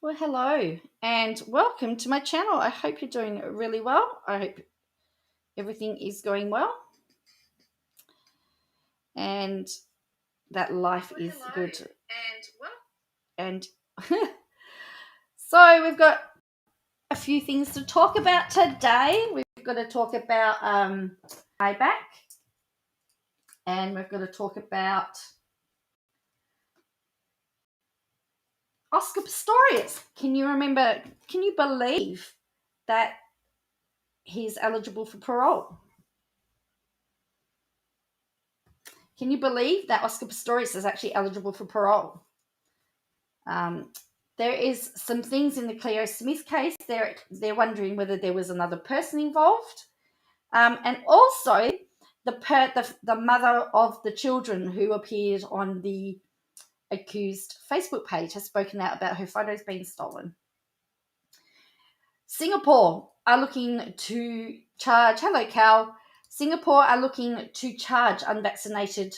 Well, hello and welcome to my channel. I hope you're doing really well. I hope everything is going well and that life is good. And so we've got a few things to talk about today. We've got to talk about IBAC, and we've got to talk about Oscar Pistorious. Can you believe that he's eligible for parole? Can you believe that Oscar Pistorious is actually eligible for parole? There is some things in the Cleo Smith case. They're wondering whether there was another person involved, and also the mother of the children who appeared on the accused Facebook page has spoken out about her photos being stolen. Singapore are looking to charge. Hello, Cal. Singapore are looking to charge unvaccinated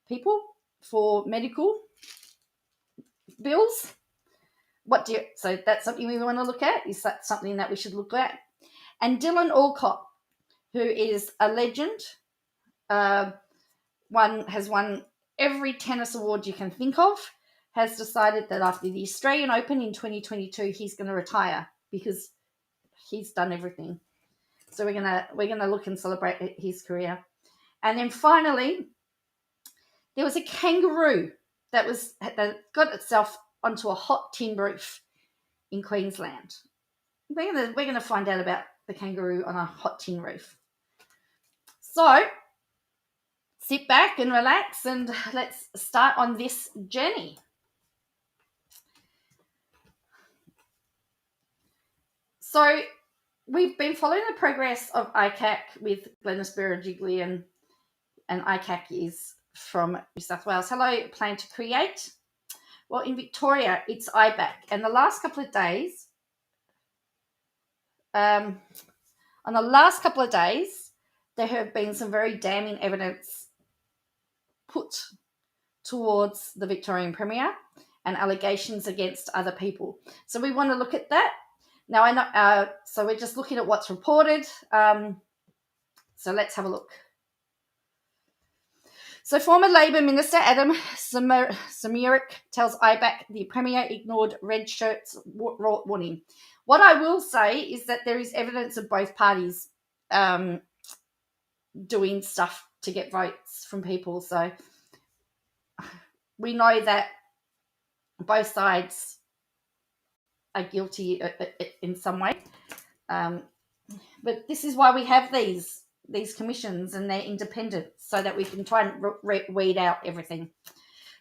people for medical bills. So that's something we want to look at. Is that something that we should look at? And Dylan Alcott, who is a legend, has won every tennis award you can think of, has decided that after the Australian Open in 2022, he's going to retire because he's done everything. So we're gonna look and celebrate his career. And then finally, there was a kangaroo that got itself onto a hot tin roof in Queensland. We're gonna find out about the kangaroo on a hot tin roof. So sit back and relax and let's start on this journey. So we've been following the progress of ICAC with Glenys Berejiklian, and ICAC is from New South Wales. Hello, Plan to Create. Well, in Victoria, it's IBAC. And the last couple of days, there have been some very damning evidence put towards the Victorian Premier and allegations against other people. So we want to look at that. Now, I know. So we're just looking at what's reported. So let's have a look. So former Labor Minister Adam Samirik tells IBAC the Premier ignored red shirts warning. What I will say is that there is evidence of both parties doing stuff to get votes from people. So we know that both sides are guilty in some way. But this is why we have these commissions, and they're independent so that we can try and weed out everything.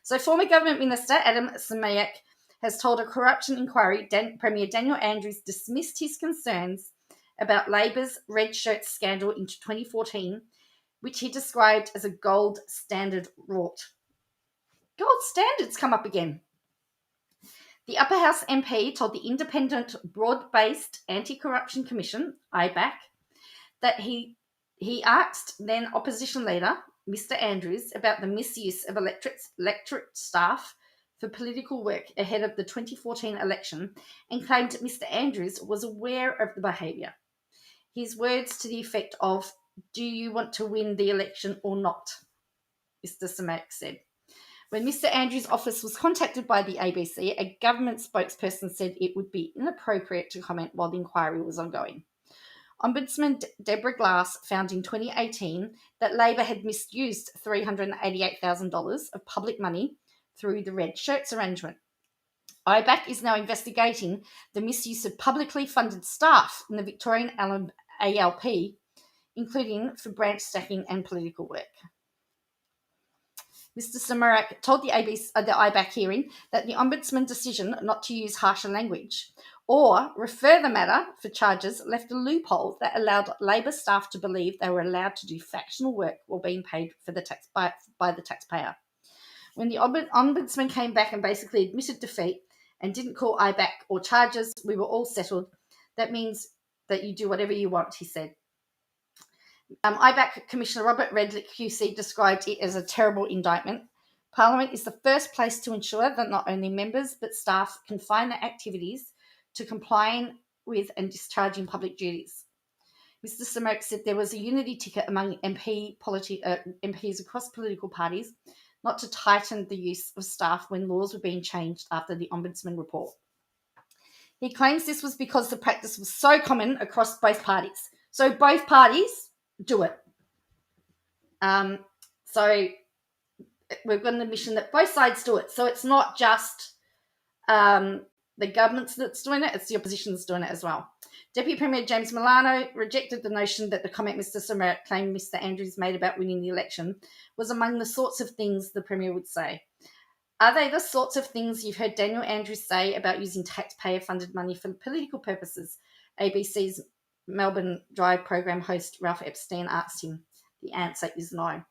So former Government Minister Adam Samirik has told a corruption inquiry Premier Daniel Andrews dismissed his concerns about Labor's red shirt scandal in 2014, which he described as a gold standard rort. Gold standards come up again. The Upper House MP told the Independent Broad-Based Anti-Corruption Commission, IBAC, that he asked then opposition leader, Mr. Andrews, about the misuse of electorate staff for political work ahead of the 2014 election and claimed Mr. Andrews was aware of the behaviour. His words to the effect of, "Do you want to win the election or not?" Mr. Samirik said. When Mr. Andrews' office was contacted by the ABC, a government spokesperson said it would be inappropriate to comment while the inquiry was ongoing. Ombudsman Deborah Glass found in 2018 that Labor had misused $388,000 of public money through the red shirts arrangement. IBAC is now investigating the misuse of publicly funded staff in the Victorian ALP, including for branch stacking and political work. Mr. Samirik told the IBAC hearing that the Ombudsman decision not to use harsher language or refer the matter for charges left a loophole that allowed Labor staff to believe they were allowed to do factional work while being paid for by the taxpayer. When the Ombudsman came back and basically admitted defeat and didn't call IBAC or charges, we were all settled. That means that you do whatever you want, he said. IBAC Commissioner Robert Redlich QC described it as a terrible indictment, Parliament is the first place to ensure that not only members but staff confine their activities to complying with and discharging public duties. Mr. Semerk said there was a unity ticket among MPs across political parties not to tighten the use of staff when laws were being changed after the Ombudsman report. He claims this was because the practice was so common across both parties. So both parties do it. So we've got an admission that both sides do it. So it's not just the government that's doing it, it's the opposition that's doing it as well. Deputy Premier James Milano rejected the notion that the comment Mr. Semerk claimed Mr. Andrews made about winning the election was among the sorts of things the Premier would say. Are they the sorts of things you've heard Daniel Andrews say about using taxpayer-funded money for political purposes? ABC's Melbourne Drive program host Ralph Epstein asked him. The answer is no.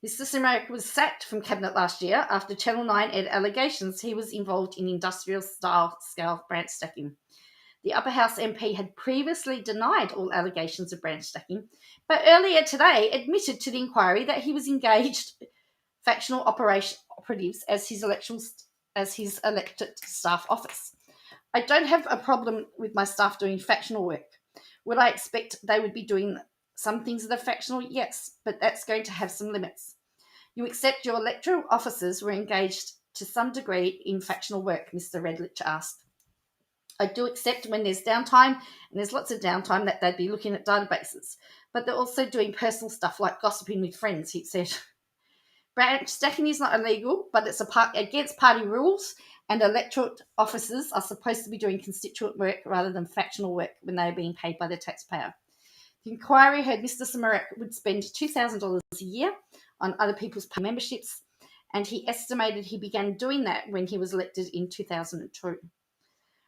Mr. Semerk was sacked from Cabinet last year after Channel 9 aired allegations he was involved in industrial-style scale branch stacking. The Upper House MP had previously denied all allegations of branch stacking, but earlier today admitted to the inquiry that he was engaged factional operatives as his elected staff office. I don't have a problem with my staff doing factional work. Would I expect they would be doing some things that are factional? Yes, but that's going to have some limits. You accept your electoral officers were engaged to some degree in factional work, Mr. Redlich asked. I do accept when there's downtime, and there's lots of downtime, that they'd be looking at databases. But they're also doing personal stuff like gossiping with friends, he said. Branch stacking is not illegal, but it's against party rules, and electorate officers are supposed to be doing constituent work rather than factional work when they are being paid by the taxpayer. The inquiry heard Mr. Semerk would spend $2,000 a year on other people's memberships, and he estimated he began doing that when he was elected in 2002.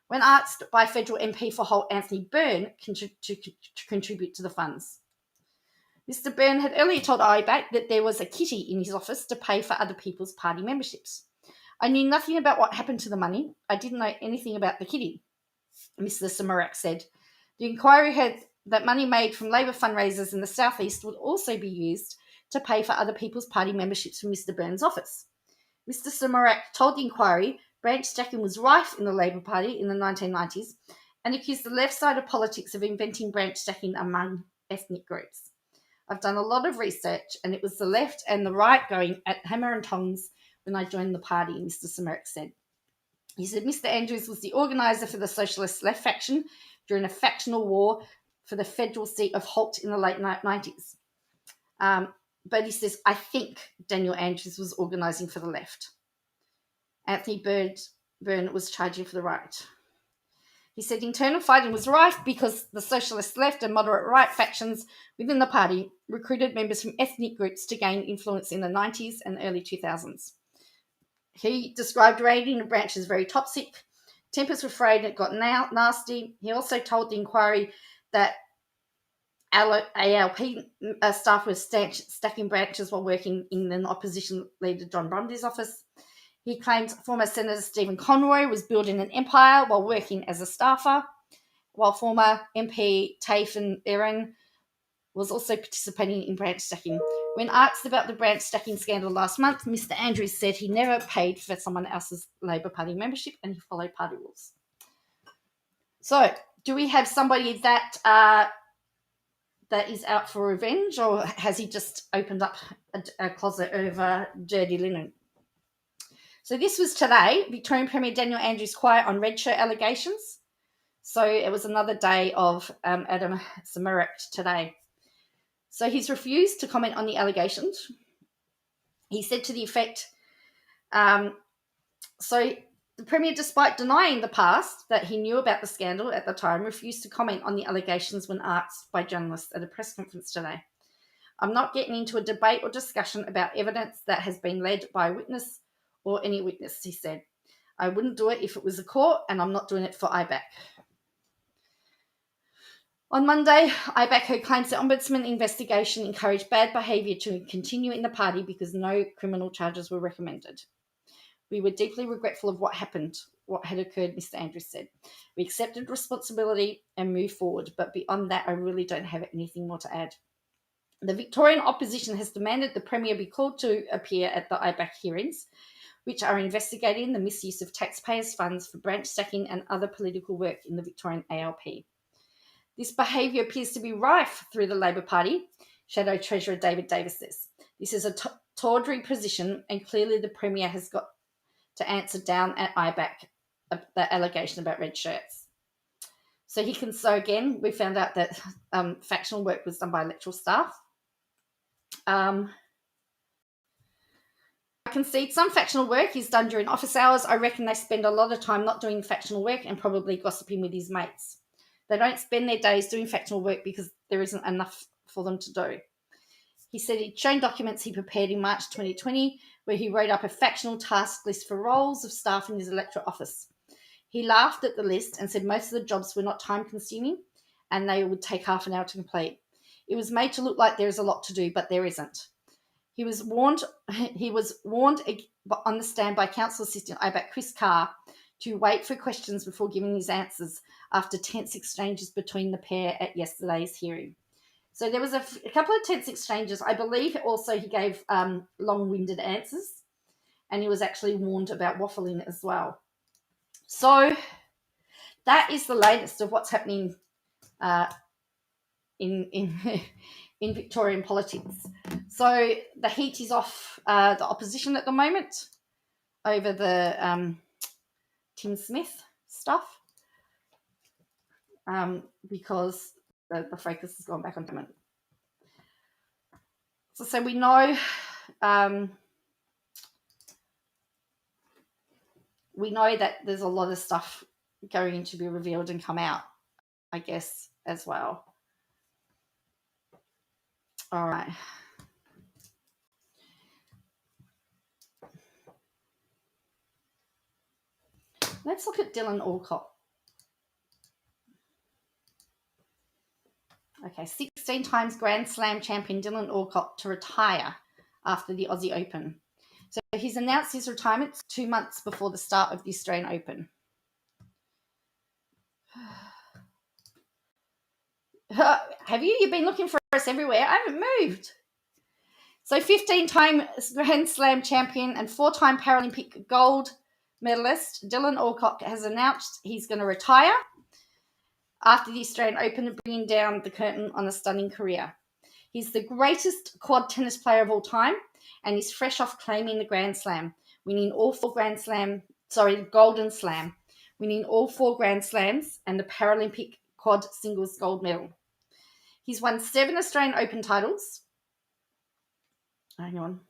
When asked by federal MP for Holt Anthony Byrne to contribute to the funds, Mr. Byrne had earlier told IBAC that there was a kitty in his office to pay for other people's party memberships. I knew nothing about what happened to the money. I didn't know anything about the kitty, Mr. Semerk said. The inquiry heard that money made from Labor fundraisers in the southeast would also be used to pay for other people's party memberships from Mr. Byrne's office. Mr. Semerk told the inquiry branch stacking was rife in the Labor Party in the 1990s and accused the left side of politics of inventing branch stacking among ethnic groups. I've done a lot of research, and it was the left and the right going at hammer and tongs when I joined the party, Mr. Semerk said. He said Mr. Andrews was the organiser for the Socialist Left faction during a factional war for the federal seat of Holt in the late 90s. But he says, I think Daniel Andrews was organising for the left. Anthony Byrne was charging for the right. He said internal fighting was rife because the socialist left and moderate right factions within the party recruited members from ethnic groups to gain influence in the 90s and early 2000s. He described raiding the branch as very toxic. Tempers were frayed and it got nasty. He also told the inquiry that ALP staff were stacking branches while working in an opposition leader John Brumby's office. He claims former Senator Stephen Conroy was building an empire while working as a staffer, while former MP Tafe and Erin was also participating in branch stacking. When asked about the branch stacking scandal last month, Mr. Andrews said he never paid for someone else's Labor Party membership and he followed party rules. So, do we have somebody that is out for revenge, or has he just opened up a closet of dirty linen? So this was today, Victorian Premier Daniel Andrews quiet on red shirt allegations. So it was another day of Adam Semerk today. So he's refused to comment on the allegations. He said to the effect, so the Premier, despite denying the past that he knew about the scandal at the time, refused to comment on the allegations when asked by journalists at a press conference today. I'm not getting into a debate or discussion about evidence that has been led by a witness or any witness, he said. I wouldn't do it if it was a court, and I'm not doing it for IBAC. On Monday, IBAC heard claims the Ombudsman investigation encouraged bad behaviour to continue in the party because no criminal charges were recommended. We were deeply regretful of what had occurred, Mr. Andrews said. We accepted responsibility and moved forward, but beyond that, I really don't have anything more to add. The Victorian opposition has demanded the Premier be called to appear at the IBAC hearings, which are investigating the misuse of taxpayers' funds for branch stacking and other political work in the Victorian ALP. This behaviour appears to be rife through the Labor Party, Shadow Treasurer David Davis says. This is a tawdry position, and clearly the Premier has got to answer down at IBAC the allegation about red shirts. So again, we found out that factional work was done by electoral staff. I concede some factional work is done during office hours. I reckon they spend a lot of time not doing factional work and probably gossiping with his mates. They don't spend their days doing factional work because there isn't enough for them to do. He said he'd shown documents he prepared in March 2020 where he wrote up a factional task list for roles of staff in his electorate office. He laughed at the list and said most of the jobs were not time-consuming and they would take half an hour to complete. It was made to look like there is a lot to do, but there isn't. He was warned on the stand by Council Assistant IBAC Chris Carr to wait for questions before giving his answers after tense exchanges between the pair at yesterday's hearing. So there was a couple of tense exchanges. I believe also he gave long-winded answers, and he was actually warned about waffling as well. So that is the latest of what's happening in Victorian politics. So the heat is off the opposition at the moment over the Tim Smith stuff because the focus has gone back on government. So we know that there's a lot of stuff going to be revealed and come out, I guess, as well. All right. Let's look at Dylan Alcott. Okay, 16 times Grand Slam champion Dylan Alcott to retire after the Aussie Open. So he's announced his retirement 2 months before the start of the Australian Open. Have you? You've been looking for us everywhere. I haven't moved. So 15-time Grand Slam champion and 4-time Paralympic gold medalist Dylan Alcott has announced he's going to retire after the Australian Open, bringing down the curtain on a stunning career. He's the greatest quad tennis player of all time, and he's fresh off claiming the Grand Slam, winning all 4 Golden Slam, winning all 4 Grand Slams and the Paralympic quad singles gold medal. He's won 7 Australian Open titles. 7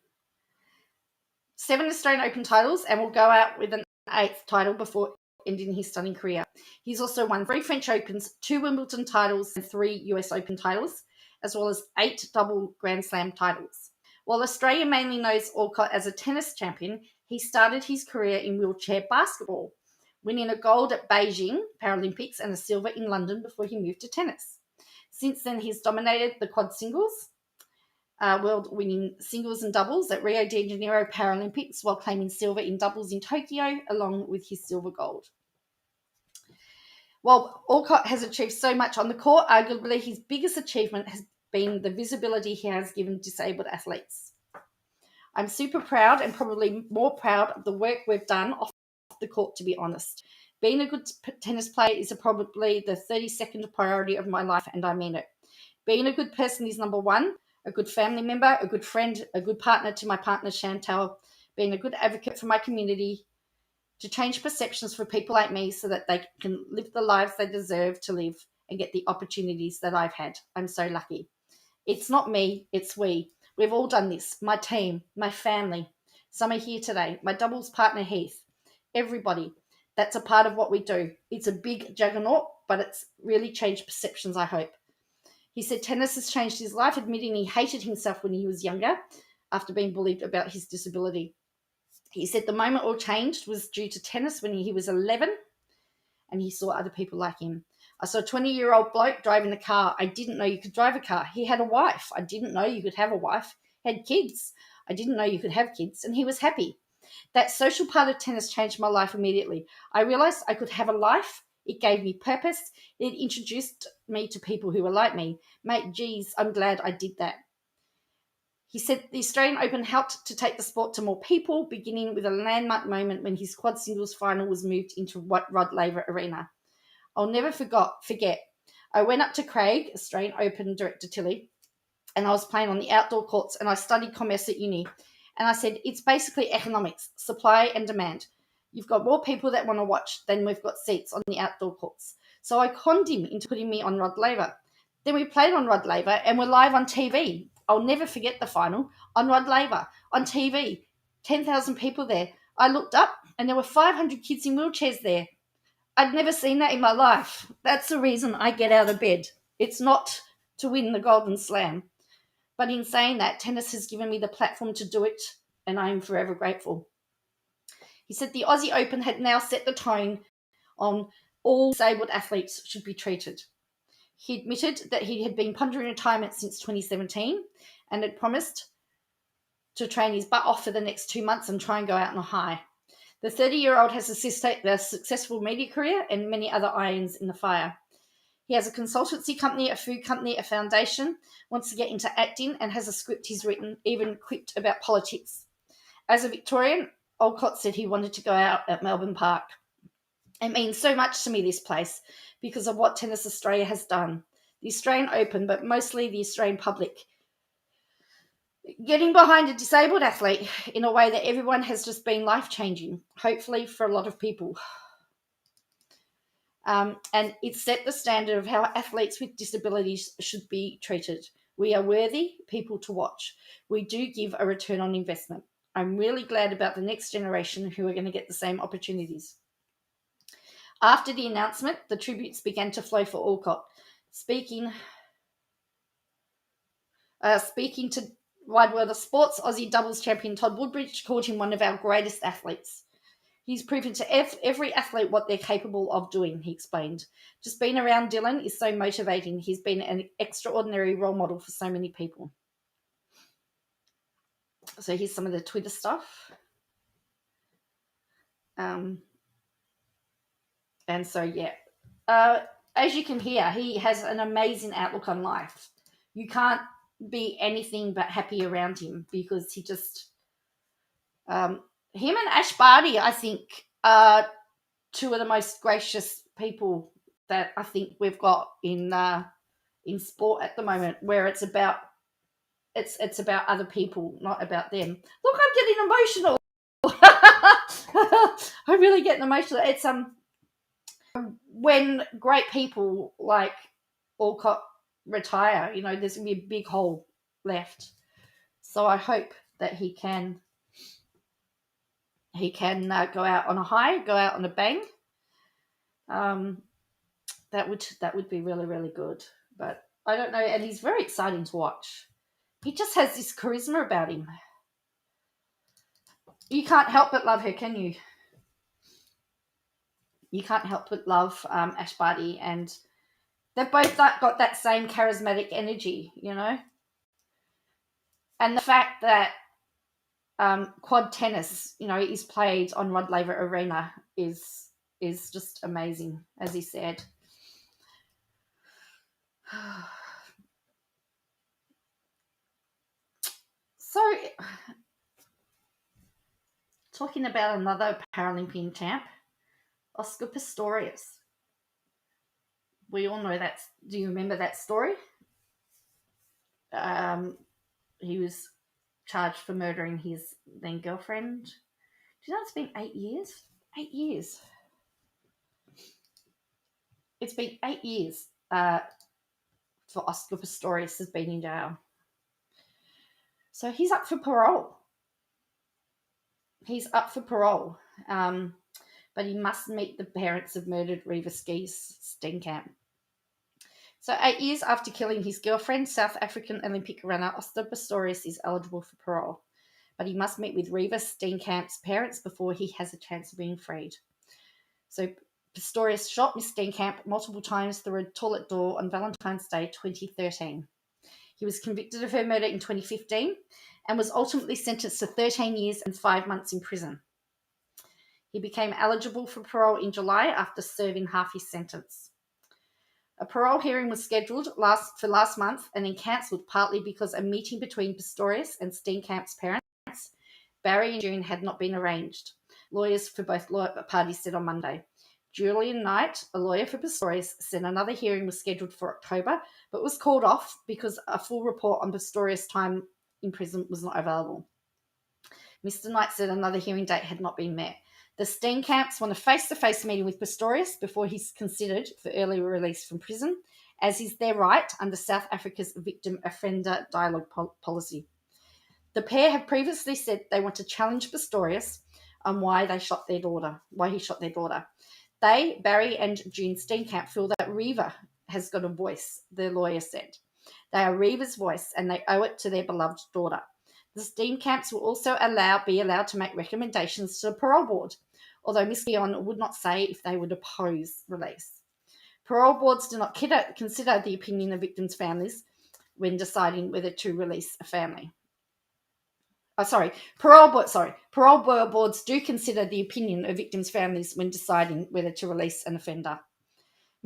Australian Open titles, and will go out with an 8th title before ending his stunning career. He's also won 3 French Opens, 2 Wimbledon titles, and 3 US Open titles, as well as 8 double Grand Slam titles. While Australia mainly knows Alcott as a tennis champion, he started his career in wheelchair basketball, winning a gold at Beijing Paralympics and a silver in London before he moved to tennis. Since then, he's dominated the quad singles world, winning singles and doubles at Rio de Janeiro Paralympics while claiming silver in doubles in Tokyo, along with his silver gold. While Alcott has achieved so much on the court, arguably his biggest achievement has been the visibility he has given disabled athletes. I'm super proud, and probably more proud, of the work we've done off the court, to be honest. Being a good tennis player is probably the 32nd priority of my life, and I mean it. Being a good person is number 1, a good family member, a good friend, a good partner to my partner Chantal, being a good advocate for my community, to change perceptions for people like me so that they can live the lives they deserve to live and get the opportunities that I've had. I'm so lucky. It's not me, it's we. We've all done this. My team, my family. Some are here today. My doubles partner Heath. Everybody. That's a part of what we do. It's a big juggernaut, but it's really changed perceptions, I hope. He said tennis has changed his life, admitting he hated himself when he was younger after being bullied about his disability. He said the moment all changed was due to tennis when he was 11 and he saw other people like him. I saw a 20-year-old bloke driving a car. I didn't know you could drive a car. He had a wife. I didn't know you could have a wife. He had kids. I didn't know you could have kids, and he was happy. That social part of tennis changed my life immediately. I realised I could have a life. It gave me purpose. It introduced me to people who were like me. Mate, geez, I'm glad I did that. He said the Australian Open helped to take the sport to more people, beginning with a landmark moment when his quad singles final was moved into Rod Laver Arena. I'll never forget. I went up to Craig, Australian Open director Tilly, and I was playing on the outdoor courts, and I studied commerce at uni. And I said, it's basically economics, supply and demand. You've got more people that want to watch than we've got seats on the outdoor courts. So I conned him into putting me on Rod Laver. Then we played on Rod Laver, and we're live on TV. I'll never forget the final on Rod Laver on TV. 10,000 people there. I looked up, and there were 500 kids in wheelchairs there. I'd never seen that in my life. That's the reason I get out of bed. It's not to win the Golden Slam. But in saying that, tennis has given me the platform to do it, and I am forever grateful. He said the Aussie Open had now set the tone on all disabled athletes should be treated. He admitted that he had been pondering retirement since 2017 and had promised to train his butt off for the next 2 months and try and go out on a high. The 30-year-old has a successful media career and many other irons in the fire. He has a consultancy company, a food company, a foundation, wants to get into acting, and has a script he's written, even quipped about politics. As a Victorian, Alcott said he wanted to go out at Melbourne Park. It means so much to me, this place, because of what Tennis Australia has done. The Australian Open, but mostly the Australian public. Getting behind a disabled athlete in a way that everyone has just been life-changing, hopefully for a lot of people. And it set the standard of how athletes with disabilities should be treated. We are worthy people to watch. We do give a return on investment. I'm really glad about the next generation who are going to get the same opportunities. After the announcement, the tributes began to flow for Alcott. Speaking to Wide World of Sports, Aussie doubles champion Todd Woodbridge called him one of our greatest athletes. He's proven to every athlete what they're capable of doing, he explained. Just being around Dylan is so motivating. He's been an extraordinary role model for so many people. So here's some of the Twitter stuff. And so, yeah. As you can hear, he has an amazing outlook on life. You can't be anything but happy around him because he just... him and Ash Barty, I think, are two of the most gracious people that I think we've got in sport at the moment, where it's about other people, not about them. Look, I'm getting emotional. I'm really getting emotional. It's when great people like Alcott retire, there's gonna be a big hole left. So I hope that he can go out on a high, go out on a bang. That would be really, really good. But I don't know, and he's very exciting to watch. He just has this charisma about him. You can't help but love her, can you? You can't help but love Ash Barty, and they've both got that same charismatic energy, And the fact that quad tennis, is played on Rod Laver Arena is just amazing, as he said. So, talking about another Paralympian champ, Oscar Pistorious. We all know that. Do you remember that story? He was charged for murdering his then girlfriend. Do you know it's been 8 years? 8 years. It's been 8 years for Oscar Pistorious has been in jail. So he's up for parole. But he must meet the parents of murdered Reva Steenkamp. So 8 years after killing his girlfriend, South African Olympic runner Oscar Pistorious is eligible for parole. But he must meet with Reva Steenkamp's parents before he has a chance of being freed. So Pistorious shot Miss Steenkamp multiple times through a toilet door on Valentine's Day 2013. He was convicted of her murder in 2015 and was ultimately sentenced to 13 years and 5 months in prison. He became eligible for parole in July after serving half his sentence. A parole hearing was scheduled for last month and then cancelled partly because a meeting between Pistorious and Steenkamp's parents, Barry and June, had not been arranged. Lawyers for both parties said on Monday. Julian Knight, a lawyer for Pistorious, said another hearing was scheduled for October, but was called off because a full report on Pistorious' time in prison was not available. Mr. Knight said another hearing date had not been met. The Steenkamps want a face-to-face meeting with Pistorious before he's considered for early release from prison, as is their right under South Africa's victim-offender dialogue policy. The pair have previously said they want to challenge Pistorious on why he shot their daughter. They, Barry and June Steenkamp, feel that Reva has got a voice, the lawyer said. They are Reva's voice and they owe it to their beloved daughter. The Steenkamps will also be allowed to make recommendations to the parole board, although Ms. Keon would not say if they would oppose release. Parole boards do not consider the opinion of victims' families when deciding whether to release a family. Parole boards do consider the opinion of victims' families when deciding whether to release an offender.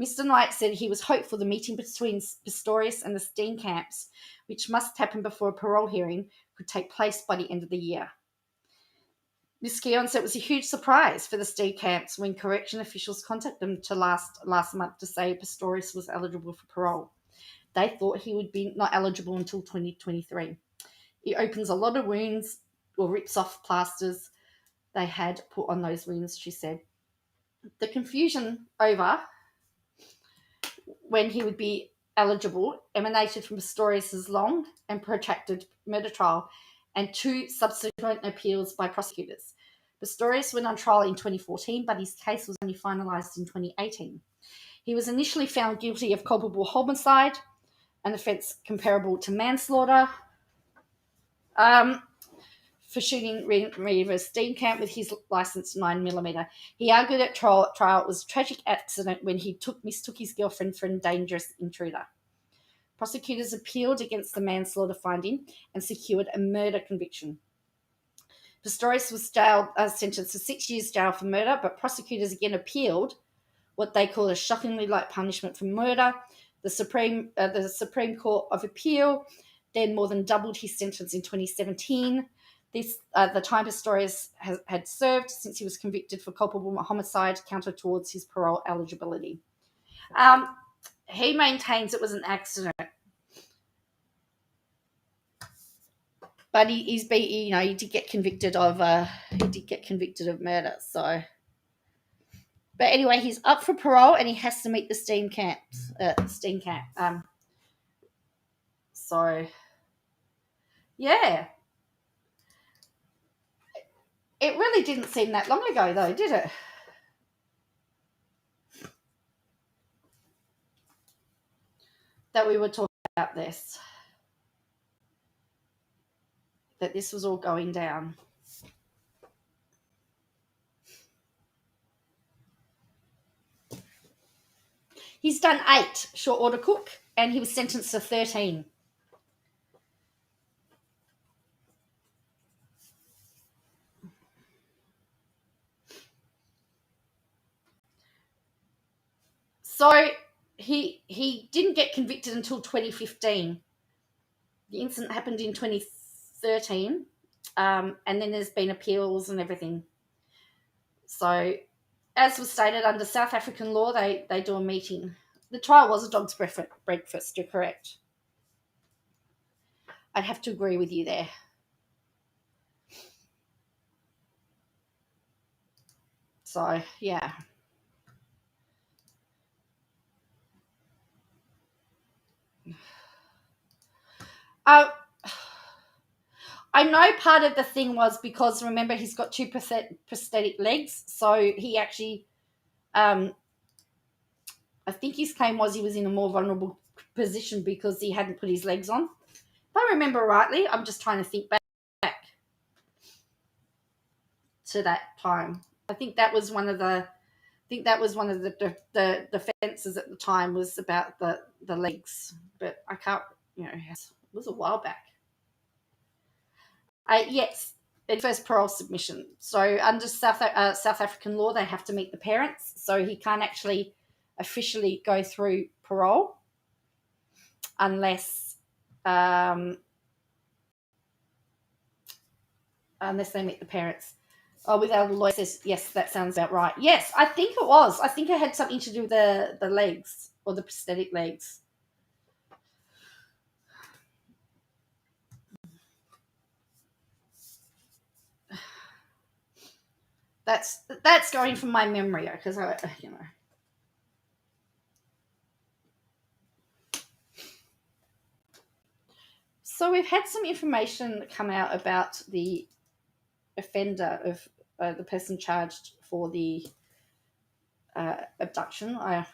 Mr. Knight said he was hopeful the meeting between Pistorious and the Steenkamps, which must happen before a parole hearing, could take place by the end of the year. Ms. Keon said it was a huge surprise for the Steenkamps when correction officials contacted them last month to say Pistorious was eligible for parole. They thought he would be not eligible until 2023. It opens a lot of wounds or rips off plasters they had put on those wounds, she said. The confusion over when he would be eligible emanated from Pistorious' long and protracted murder trial and 2 subsequent appeals by prosecutors. Pistorious went on trial in 2014, but his case was only finalised in 2018. He was initially found guilty of culpable homicide, an offence comparable to manslaughter, for shooting Reva Steenkamp with his licensed 9mm. He argued at trial it was a tragic accident when he mistook his girlfriend for a dangerous intruder. Prosecutors appealed against the manslaughter finding and secured a murder conviction. Pistorious was sentenced to 6 years jail for murder, but prosecutors again appealed what they call a shockingly light punishment for murder. The Supreme Court of Appeal then more than doubled his sentence in 2017. The time Pistorious had served since he was convicted for culpable homicide counted towards his parole eligibility. He maintains it was an accident, but he did get convicted of murder. So, but anyway, he's up for parole and he has to meet the Steenkamp. So, yeah. It really didn't seem that long ago, though, did it? That we were talking about this. That this was all going down. He's done 8 short order cook, and he was sentenced to 13. So he didn't get convicted until 2015. The incident happened in 2013, and then there's been appeals and everything. So, as was stated, under South African law, they do a meeting. The trial was a dog's breakfast, you're correct. I'd have to agree with you there. So, yeah. I know part of the thing was because, remember, he's got 2 prosthetic legs, so he actually, I think his claim was he was in a more vulnerable position because he hadn't put his legs on. If I remember rightly, I'm just trying to think back to that time. I think that was one of the defenses at the time was about the legs, but I can't, it was a while back. Yes, the first parole submission. So under South African law, they have to meet the parents, so he can't actually officially go through parole unless they meet the parents. Oh, without a lawyer says, yes, that sounds about right. Yes, I think it was. I think it had something to do with the legs or the prosthetic legs. That's going from my memory because So we've had some information come out about the offender of the person charged for the abduction. I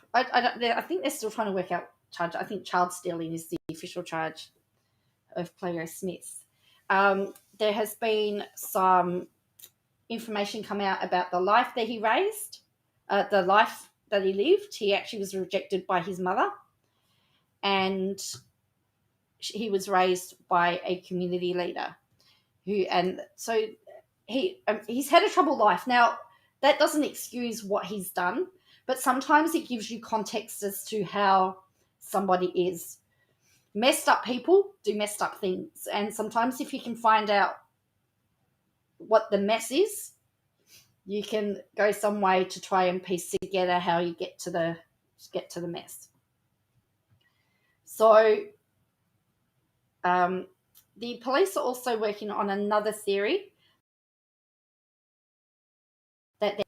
think they're still trying to work out charge. I think child stealing is the official charge of Cleo Smith. There has been some information come out about the life that he raised, the life that he lived. He actually was rejected by his mother, and he was raised by a community leader he's had a troubled life. Now, that doesn't excuse what he's done, but sometimes it gives you context as to how somebody is. Messed up people do messed up things, and sometimes if you can find out what the mess is, you can go some way to try and piece together how you get to the mess. So the police are also working on another theory that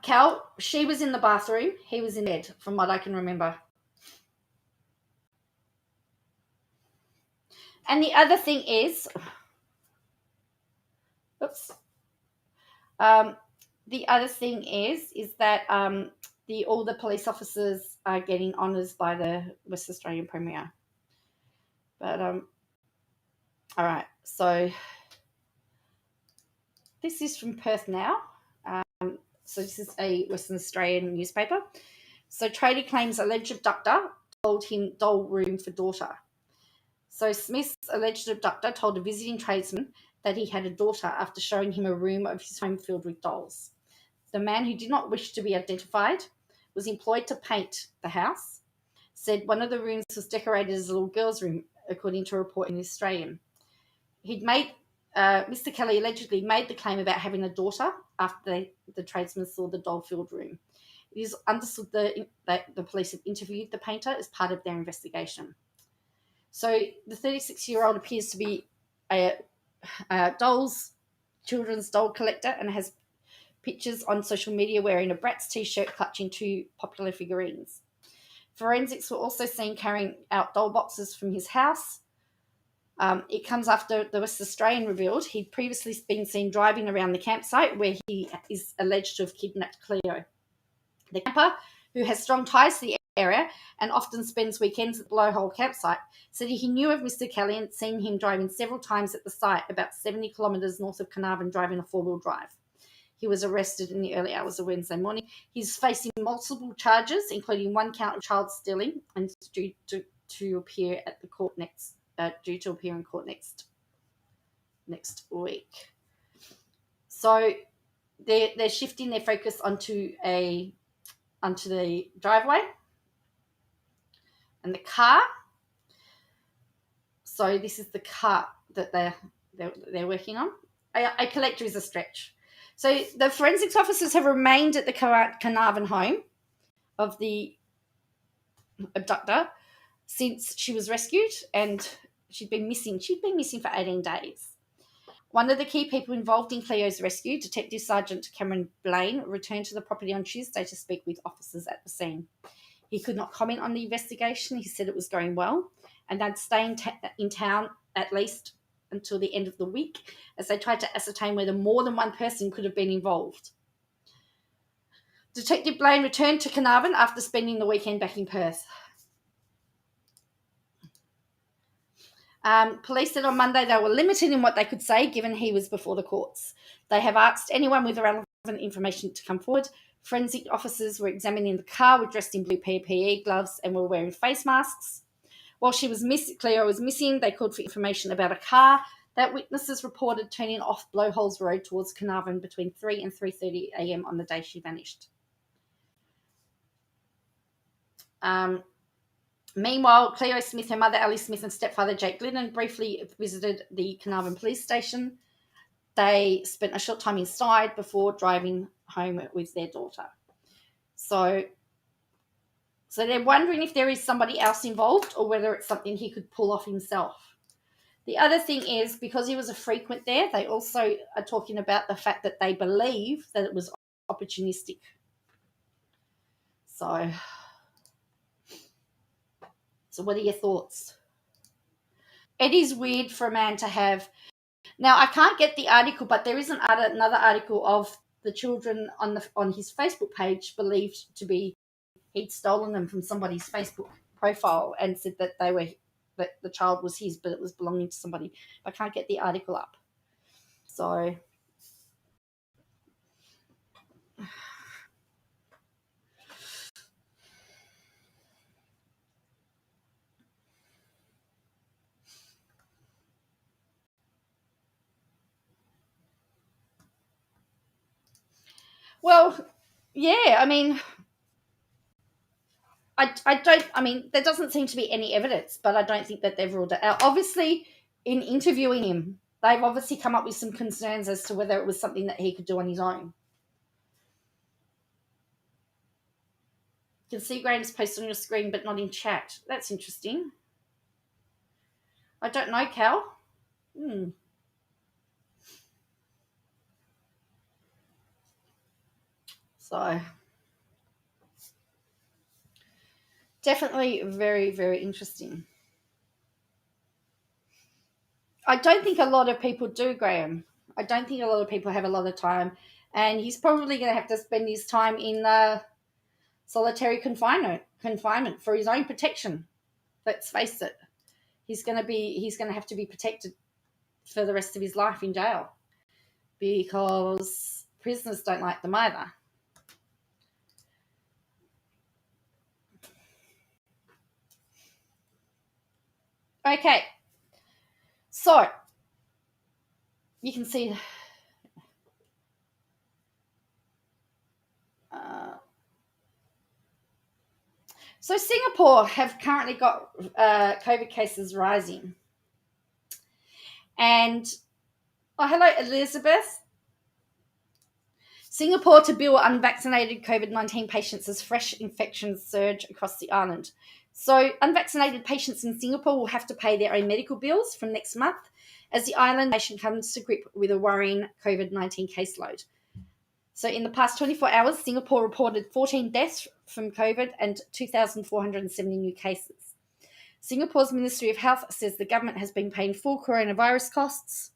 Cal, she was in the bathroom, he was in bed, from what I can remember. And the other thing is, the other thing is that all the police officers are getting honours by the West Australian Premier. But all right, so this is from Perth Now. So this is a Western Australian newspaper. So tradie claims alleged abductor told him doll room for daughter. So Smith's alleged abductor told a visiting tradesman that he had a daughter after showing him a room of his home filled with dolls. The man, who did not wish to be identified, was employed to paint the house, said one of the rooms was decorated as a little girl's room, according to a report in The Australian. Mr. Kelly allegedly made the claim about having a daughter after the tradesman saw the doll-filled room. It is understood that the police have interviewed the painter as part of their investigation. So the 36-year-old appears to be a children's doll collector, and has pictures on social media wearing a Bratz t-shirt clutching two popular figurines. Forensics were also seen carrying out doll boxes from his house. It comes after the West Australian revealed he'd previously been seen driving around the campsite where he is alleged to have kidnapped Cleo. The camper, who has strong ties to the area and often spends weekends at the Blowhole campsite, said he knew of Mr. Kelly and seen him driving several times at the site about 70 kilometres north of Carnarvon, driving a four-wheel drive. He was arrested in the early hours of Wednesday morning. He's facing multiple charges, including one count of child stealing, and is due to appear at the court in court next week. So they're shifting their focus onto the driveway and the car. So this is the car that they're working on. A collector is a stretch. So the forensics officers have remained at the Carnarvon home of the abductor since she was rescued, and she'd been missing. She'd been missing for 18 days. One of the key people involved in Cleo's rescue, Detective Sergeant Cameron Blaine, returned to the property on Tuesday to speak with officers at the scene. He could not comment on the investigation. He said it was going well, and they'd stay in town at least until the end of the week, as they tried to ascertain whether more than one person could have been involved. Detective Blaine returned to Carnarvon after spending the weekend back in Perth. Police said on Monday they were limited in what they could say, given he was before the courts. They have asked anyone with relevant information to come forward. Forensic officers were examining the car, were dressed in blue PPE gloves, and were wearing face masks. While Cleo was missing, they called for information about a car that witnesses reported turning off Blowholes Road towards Carnarvon between 3 and 3:30 a.m. on the day she vanished. Meanwhile, Cleo Smith, her mother Alice Smith, and stepfather Jake Glidden briefly visited the Carnarvon police station. They spent a short time inside before driving home with their daughter. So they're wondering if there is somebody else involved or whether it's something he could pull off himself. The other thing is, because he was a frequent there, they also are talking about the fact that they believe that it was opportunistic. So what are your thoughts? It is weird for a man to have... Now, I can't get the article, but there is another article of the children on his Facebook page believed to be he'd stolen them from somebody's Facebook profile and said that the child was his, but it was belonging to somebody. I can't get the article up. So well, yeah, I mean, there doesn't seem to be any evidence, but I don't think that they've ruled it out. Obviously, in interviewing him, they've obviously come up with some concerns as to whether it was something that he could do on his own. You can see Graham's post on your screen, but not in chat. That's interesting. I don't know, Cal. So, definitely very, very interesting. I don't think a lot of people do, Graham. I don't think a lot of people have a lot of time. And he's probably going to have to spend his time in solitary confinement for his own protection. Let's face it. He's going to have to be protected for the rest of his life in jail because prisoners don't like them either. Okay. So, you can see... So Singapore have currently got COVID cases rising. And, hello, Elizabeth. Singapore to bill unvaccinated COVID-19 patients as fresh infections surge across the island. So unvaccinated patients in Singapore will have to pay their own medical bills from next month as the island nation comes to grip with a worrying COVID-19 caseload. So in the past 24 hours, Singapore reported 14 deaths from COVID and 2,470 new cases. Singapore's Ministry of Health says the government has been paying full coronavirus costs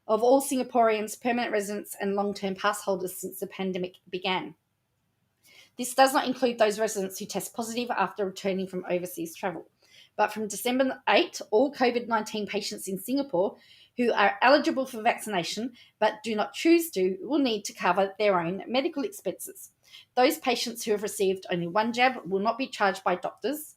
of all Singaporeans, permanent residents and long-term pass holders since the pandemic began. This does not include those residents who test positive after returning from overseas travel. But from December 8, all COVID-19 patients in Singapore who are eligible for vaccination but do not choose to will need to cover their own medical expenses. Those patients who have received only one jab will not be charged by doctors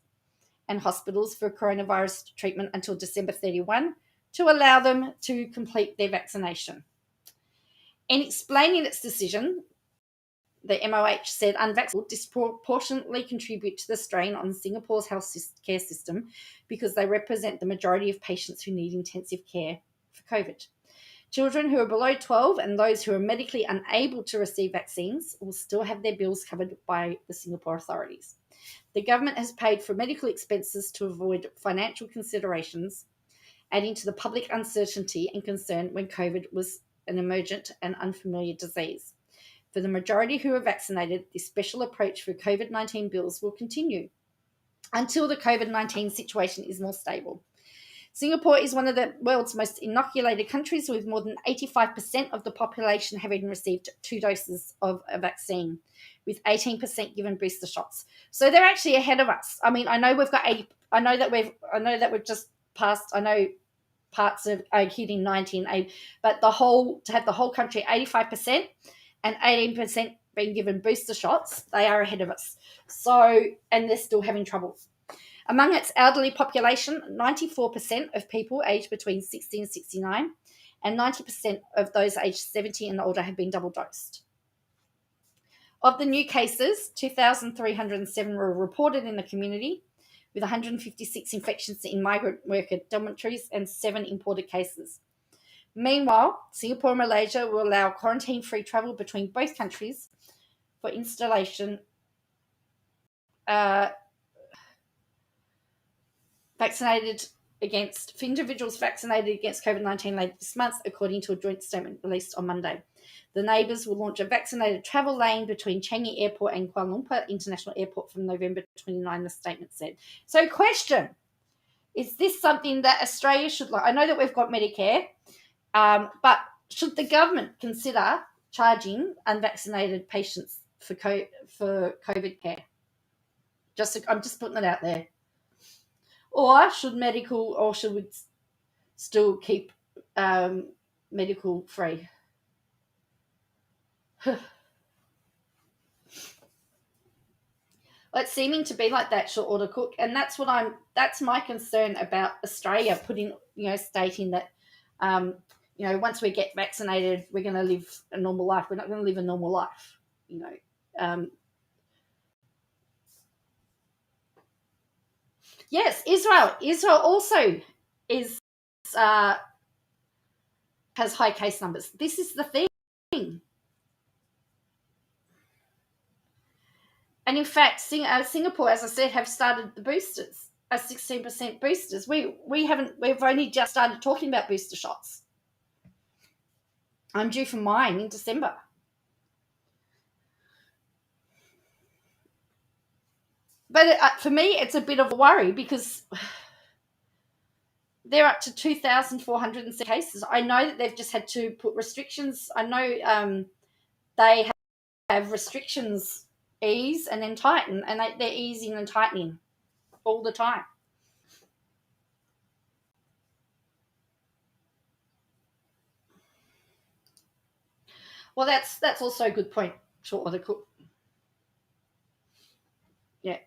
and hospitals for coronavirus treatment until December 31 to allow them to complete their vaccination. In explaining its decision, the MOH said unvaccinated will disproportionately contribute to the strain on Singapore's health care system because they represent the majority of patients who need intensive care for COVID. Children who are below 12 and those who are medically unable to receive vaccines will still have their bills covered by the Singapore authorities. The government has paid for medical expenses to avoid financial considerations, adding to the public uncertainty and concern when COVID was an emergent and unfamiliar disease. For the majority who are vaccinated, this special approach for COVID-19 bills will continue until the COVID-19 situation is more stable. Singapore is one of the world's most inoculated countries, with more than 85% of the population having received 2 doses of a vaccine, with 18% given booster shots. So they're actually ahead of us. I mean, I know we've got 80. I know that we've just passed. I know parts of are hitting 19, but to have the whole country 85% and 18% being given booster shots, they are ahead of us. So, and they're still having trouble. Among its elderly population, 94% of people aged between 60 and 69 and 90% of those aged 70 and older have been double dosed. Of the new cases, 2,307 were reported in the community, with 156 infections in migrant worker dormitories and 7 imported cases. Meanwhile, Singapore and Malaysia will allow quarantine-free travel between both countries for installation for individuals vaccinated against COVID-19 later this month, according to a joint statement released on Monday. The neighbours will launch a vaccinated travel lane between Changi Airport and Kuala Lumpur International Airport from November 29, the statement said. So, question, is this something that Australia should like? I know that we've got Medicare, but should the government consider charging unvaccinated patients for COVID care? I'm just putting it out there. Or should we still keep medical free? It's seeming to be like that, short order, Cook, and that's my concern about Australia stating that once we get vaccinated, we're going to live a normal life. We're not going to live a normal life, Yes, Israel. Israel also has high case numbers. This is the thing. And in fact, Singapore, as I said, have started the boosters as 16% boosters. We've only just started talking about booster shots. I'm due for mine in December. But for me, it's a bit of a worry because they're up to 2,406 cases. I know that they've just had to put restrictions. I know they have restrictions ease and then tighten, and they're easing and tightening all the time. Well, that's also a good point, short order, Cook. Yeah.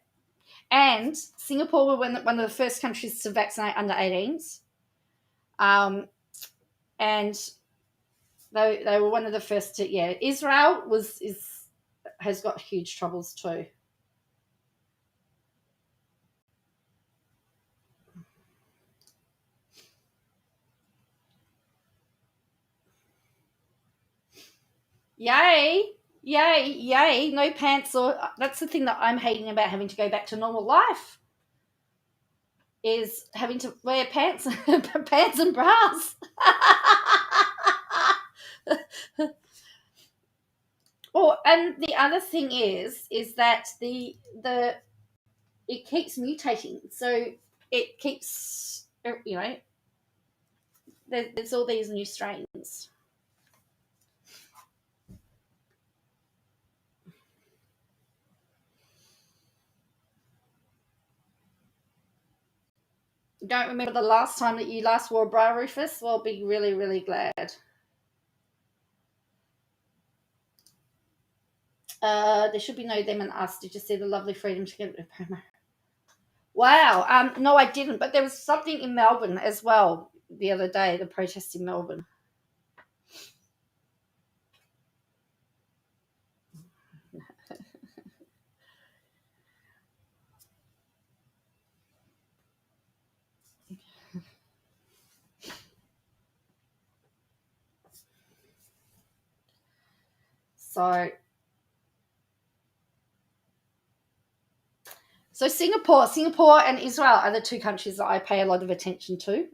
And Singapore were one of the first countries to vaccinate under 18s. And they were one of the first to, Israel has got huge troubles too. Yay, no pants, or that's the thing that I'm hating about having to go back to normal life, is having to wear pants and bras. And the other thing is that it keeps mutating, so it keeps, there's all these new strains. Don't remember the last time that you last wore a bra, Rufus? Well, I'll be really, really glad. There should be no them and us. Did you see the lovely freedom to get a promo? Wow. No, I didn't. But there was something in Melbourne as well the other day, the protest in Melbourne. So Singapore and Israel are the two countries that I pay a lot of attention to.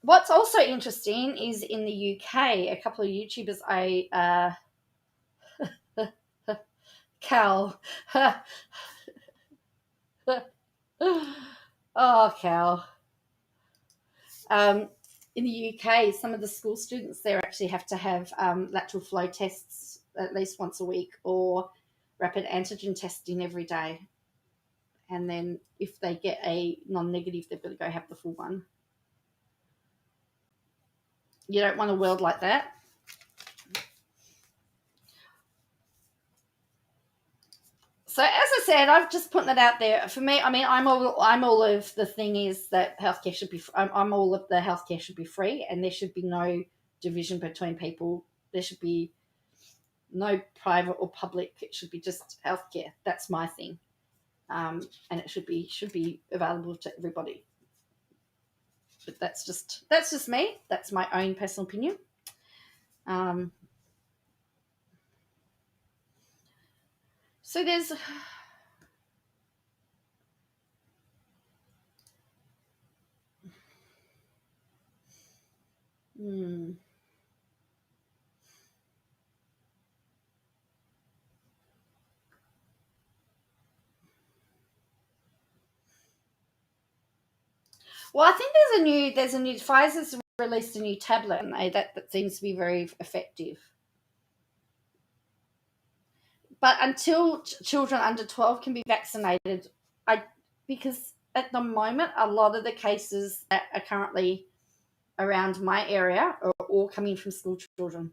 What's also interesting is in the UK, a couple of YouTubers Cal. Oh, Cal. In the UK, some of the school students there actually have to have lateral flow tests at least once a week, or rapid antigen testing every day. And then if they get a non-negative, they've got to go have the full one. You don't want a world like that. So as I said, I've just put that out there. For me, I mean, I'm all of the thing is that healthcare should be. I'm all of the healthcare should be free, and there should be no division between people. There should be no private or public. It should be just healthcare. That's my thing, and it should be available to everybody. But that's just me. That's my own personal opinion. So there's. Well, I think there's a new Pfizer's released a new tablet, and that seems to be very effective. But until children under 12 can be vaccinated, because at the moment a lot of the cases that are currently around my area are all coming from school children.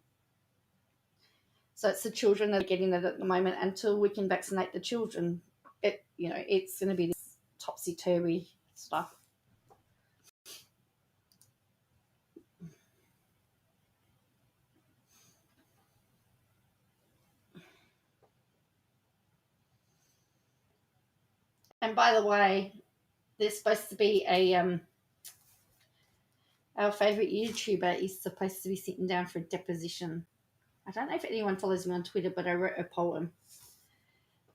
So it's the children that are getting it at the moment. Until we can vaccinate the children, it's going to be this topsy-turvy stuff. And by the way, there's supposed to be our favourite YouTuber is supposed to be sitting down for a deposition. I don't know if anyone follows me on Twitter, but I wrote a poem.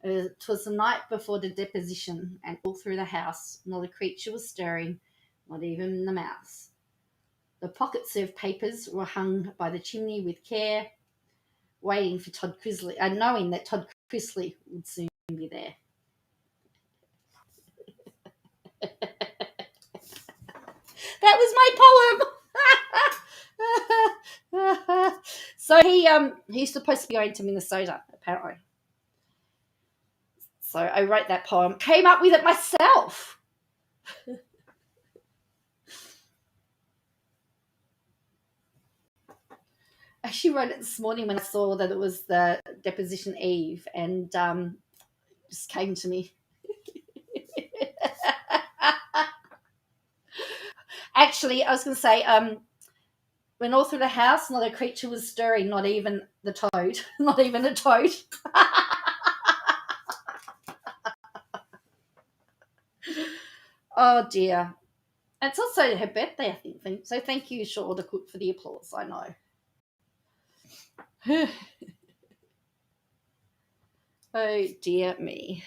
It was the night before the deposition, and all through the house, not a creature was stirring, not even the mouse. The pocket-served papers were hung by the chimney with care, waiting for Todd Crisley, and knowing that Todd Crisley would soon be there. That was my poem. So he's supposed to be going to Minnesota, apparently. So I wrote that poem, came up with it myself. I actually wrote it this morning when I saw that it was the deposition eve, and just came to me. Actually, I was going to say, when all through the house, not a creature was stirring, not even the toad, not even a toad. Oh dear. It's also her birthday, I think. So thank you, Shaw Cook, for the applause. I know. Oh dear me.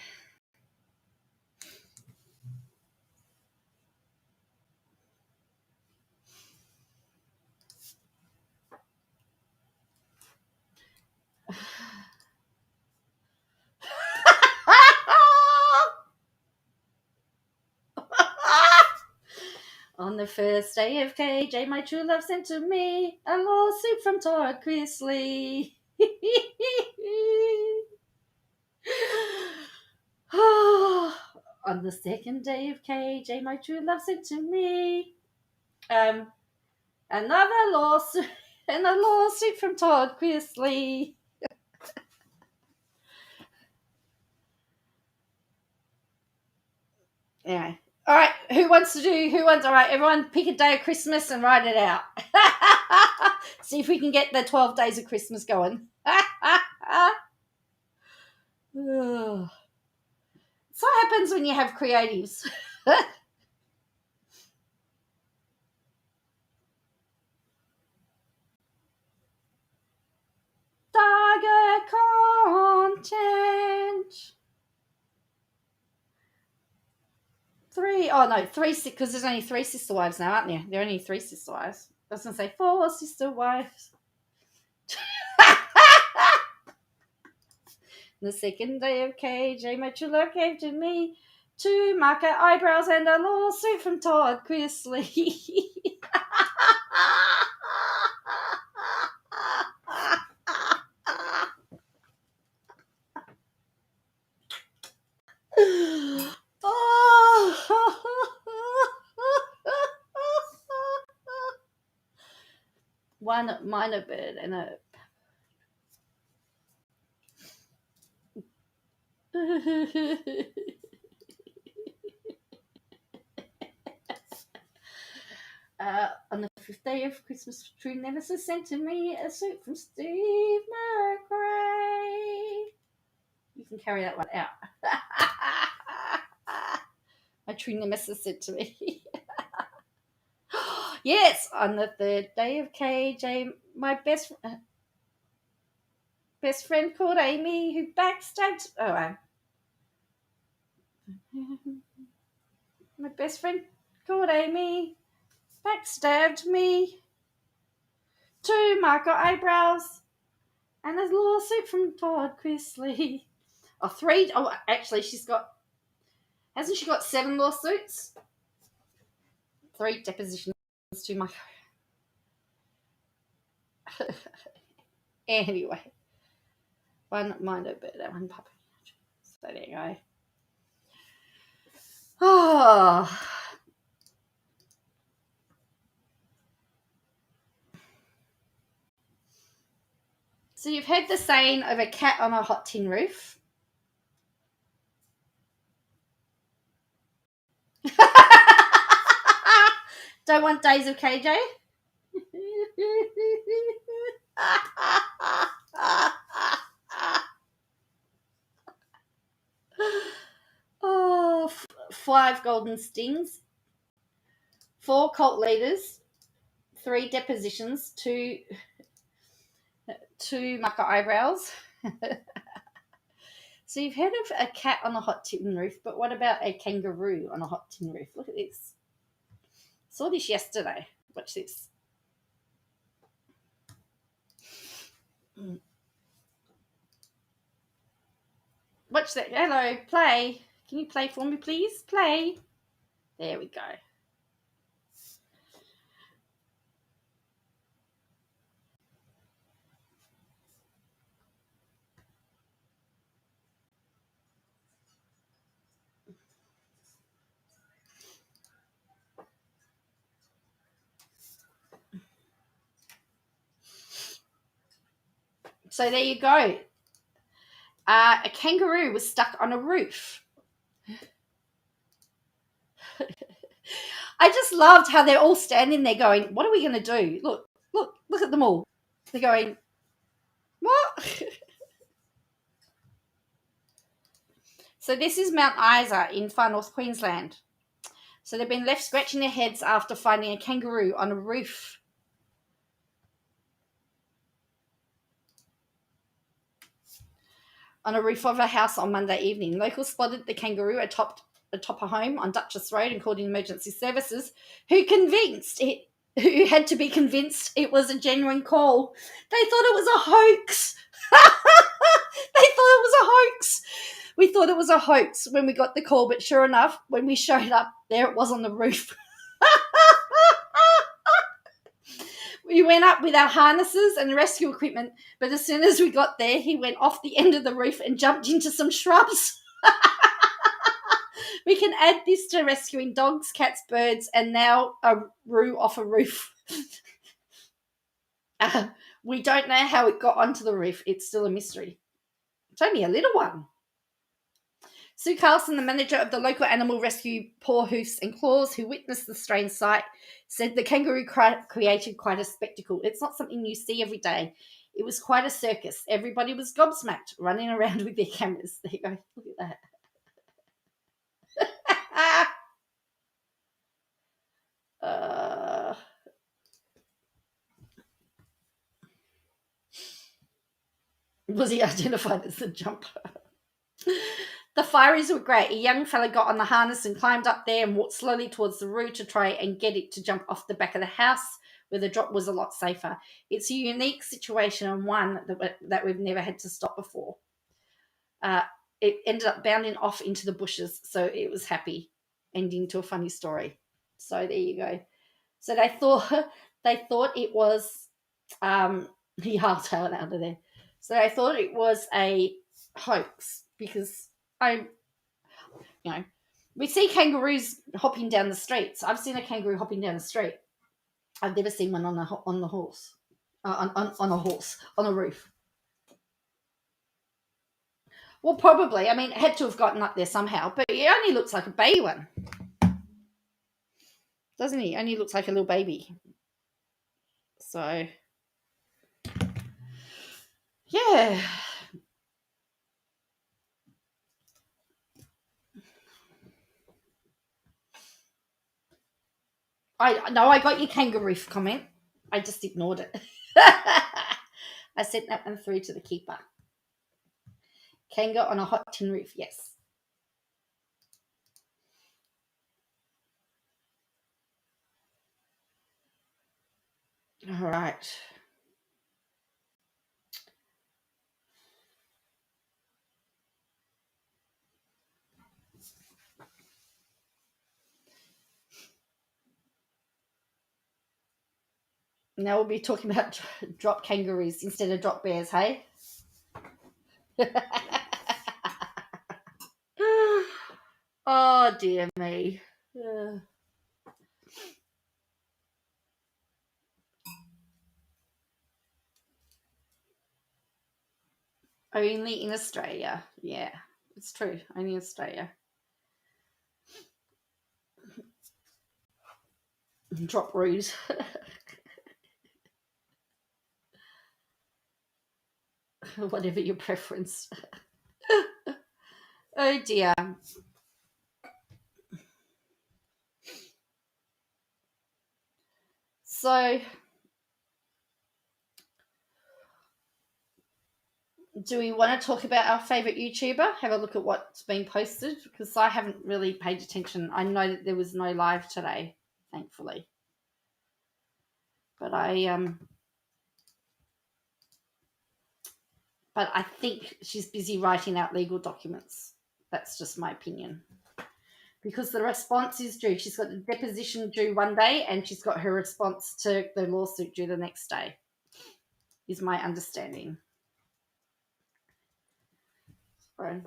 On the first day of KJ, my true love sent to me a lawsuit from Todd Crisley. On the second day of KJ, my true love sent to me another lawsuit and a lawsuit from Todd Crisley. Anyway. All right, all right, everyone pick a day of Christmas and write it out. See if we can get the 12 days of Christmas going. So what happens when you have creatives? Target content. Three, because there's only 3 sister wives now, aren't there? There are only 3 sister wives. I was going to say 4 sister wives. The second day of KJ, my true love came to me. 2 marker eyebrows and a lawsuit from Todd Crisley. One minor bird and a On the 5th day of Christmas, True Nemesis sent to me a suit from Steve McRae. You can carry that one out. My true nemesis said to me. Yes, on the 3rd day of KJ, my best friend called Amy, who backstabbed. My best friend called Amy, backstabbed me. 2 Marco eyebrows, and a lawsuit from Todd Chrisley. 3. Oh, actually, hasn't she got 7 lawsuits? 3 depositions, 2 Marco. Anyway, 1 Mindo Birdo, 1 puppy. So there you go. Oh. So you've heard the saying of a cat on a hot tin roof. Don't want days of KJ? Oh, 5 golden stings, 4 cult leaders, 3 depositions, 2 mucker eyebrows. So you've heard of a cat on a hot tin roof, but what about a kangaroo on a hot tin roof? Look at this. Saw this yesterday. Watch this. Watch that. Hello, play. Can you play for me, please? Play. There we go. So there you go. A kangaroo was stuck on a roof. I just loved how they're all standing there going, what are we going to do? Look at them all. They're going, what? So this is Mount Isa in far north Queensland. So they've been left scratching their heads after finding a kangaroo on a roof. On a roof of a house on Monday evening. Locals spotted the kangaroo atop a home on Duchess Road and called in emergency services, who had to be convinced it was a genuine call. They thought it was a hoax. They thought it was a hoax. We thought it was a hoax when we got the call, but sure enough, when we showed up, there it was on the roof. We went up with our harnesses and rescue equipment, but as soon as we got there, he went off the end of the roof and jumped into some shrubs. We can add this to rescuing dogs, cats, birds, and now a roo off a roof. We don't know how it got onto the roof. It's still a mystery. It's only a little one. Sue Carlson, the manager of the local animal rescue Paw Hoofs and Claws, who witnessed the strange sight, said the kangaroo created quite a spectacle. It's not something you see every day. It was quite a circus. Everybody was gobsmacked, running around with their cameras. There you go. Look at that. Was he identified as the jumper? The fireys were great. A young fella got on the harness and climbed up there and walked slowly towards the roo to try and get it to jump off the back of the house, where the drop was a lot safer. It's a unique situation and one that we've never had to stop before. It ended up bounding off into the bushes, so it was happy ending to a funny story. So there you go. So they thought it was he tailed out of there. So they thought it was a hoax because we see kangaroos hopping down the streets. I've seen a kangaroo hopping down the street. I've never seen one on a horse, on a roof. Well, probably. I mean, it had to have gotten up there somehow, but he only looks like a baby one. Doesn't he? Only looks like a little baby. So, yeah. I know I got your kangaroo comment. I just ignored it. I sent that one through to the keeper. Kanga on a hot tin roof, yes. All right. Now we'll be talking about drop kangaroos instead of drop bears, hey? Oh, dear me. Only in Australia. Yeah, it's true. Only in Australia. Drop roos. Whatever your preference. Oh, dear. So, do we want to talk about our favourite YouTuber? Have a look at what's been posted? Because I haven't really paid attention. I know that there was no live today, thankfully. But I think she's busy writing out legal documents. That's just my opinion. Because the response is due. She's got the deposition due one day and she's got her response to the lawsuit due the next day, is my understanding. So,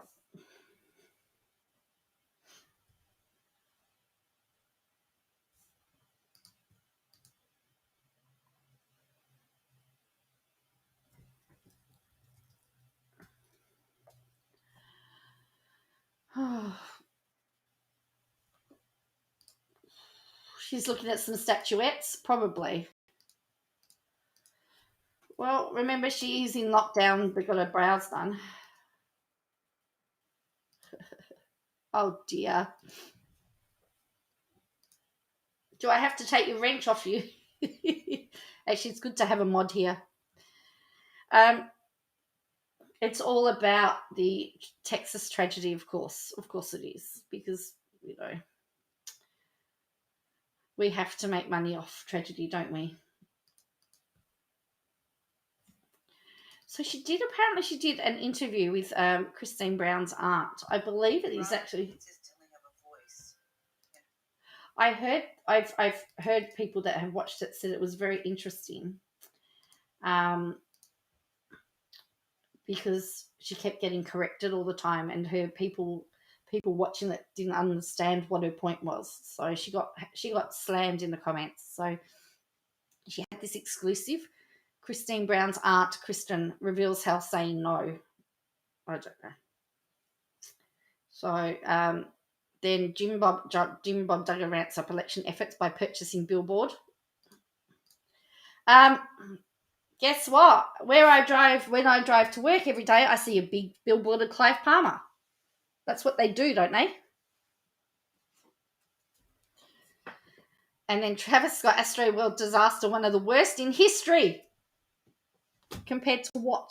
she's looking at some statuettes, probably. Well, remember she's in lockdown, but got her brows done. Oh dear. Do I have to take your wrench off you? Actually, it's good to have a mod here. It's all about the Texas tragedy, of course. Of course it is, because, you know, we have to make money off tragedy, don't we? So she did an interview with Christine Brown's aunt. I believe it is actually. I've heard people that have watched it said it was very interesting, because she kept getting corrected all the time, and her people watching it didn't understand what her point was. So she got slammed in the comments. So she had this exclusive. Christine Brown's aunt, Kristen, reveals how saying no. I don't know. So then Jim Bob Duggar ramps up election efforts by purchasing billboard. Guess what? When I drive to work every day, I see a big billboard of Clive Palmer. That's what they do, don't they? And then Travis Scott Astroworld disaster, one of the worst in history. Compared to what?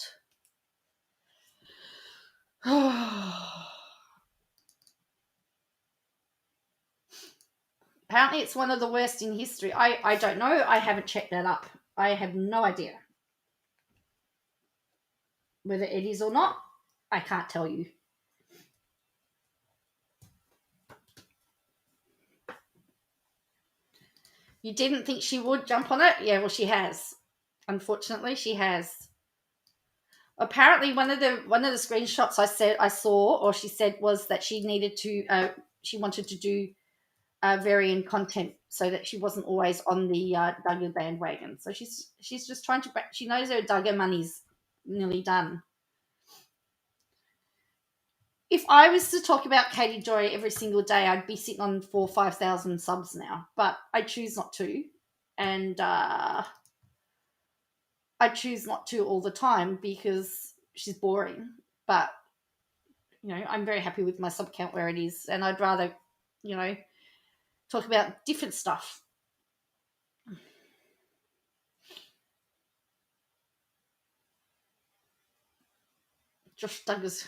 Apparently it's one of the worst in history. I don't know. I haven't checked that up. I have no idea. Whether it is or not, I can't tell you. You didn't think she would jump on it? Yeah, well, she has. Unfortunately, she has. Apparently, one of the screenshots I saw, or she said, was that she needed to. She wanted to do varying content so that she wasn't always on the Duggar bandwagon. So she's just trying to. She knows her Duggar money's nearly done. if I was to talk about Katie Joy every single day, I'd be sitting on 4,000 or 5,000 subs now. But I choose not to, and I choose not to all the time because she's boring. But I'm very happy with my sub count where it is, and I'd rather, talk about different stuff. Josh Douglas.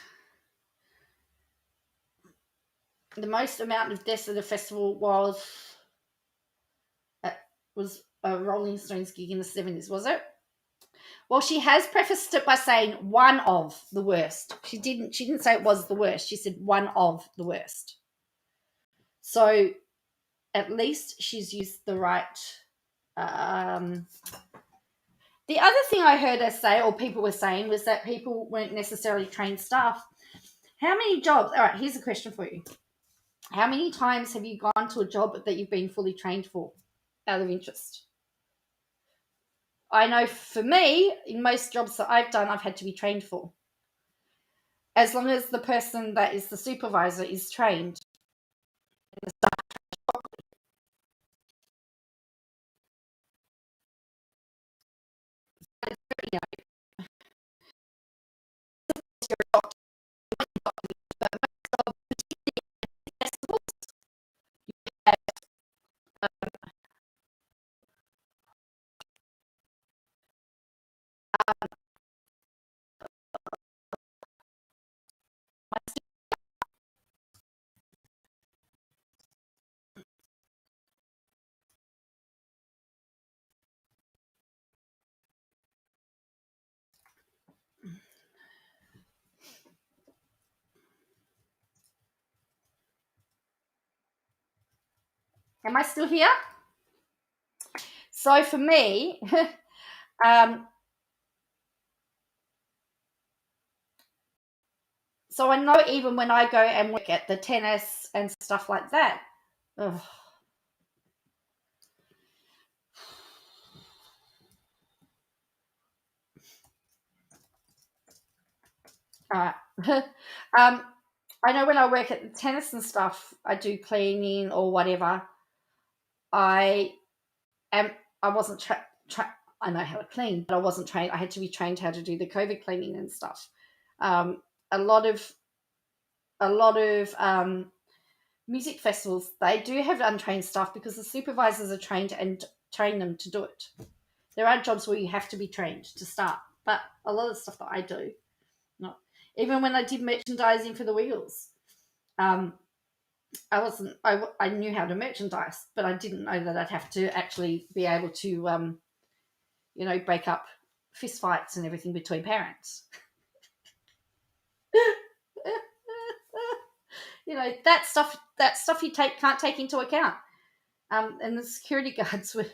The most amount of deaths at the festival was a Rolling Stones gig in the 70s, was it? Well, she has prefaced it by saying one of the worst. She didn't say it was the worst. She said one of the worst. So at least she's used the right. The other thing I heard her say, or people were saying, was that people weren't necessarily trained staff. How many jobs? All right, here's a question for you. How many times have you gone to a job that you've been fully trained for, out of interest? I know for me, in most jobs that I've done, I've had to be trained for. As long as the person that is the supervisor is trained. Am I still here? So for me, so I know even when I go and work at the tennis and stuff like that, ugh. All right. I know when I work at the tennis and stuff, I do cleaning or whatever. I wasn't I know how to clean, but I wasn't trained. I had to be trained how to do the COVID cleaning and stuff. A lot of music festivals, they do have untrained staff because the supervisors are trained and train them to do it. There are jobs where you have to be trained to start, but a lot of the stuff that I do, not. Even when I did merchandising for the Wiggles, I knew how to merchandise, but I didn't know that I'd have to actually be able to, break up fist fights and everything between parents. That stuff you can't take into account. And the security guards would.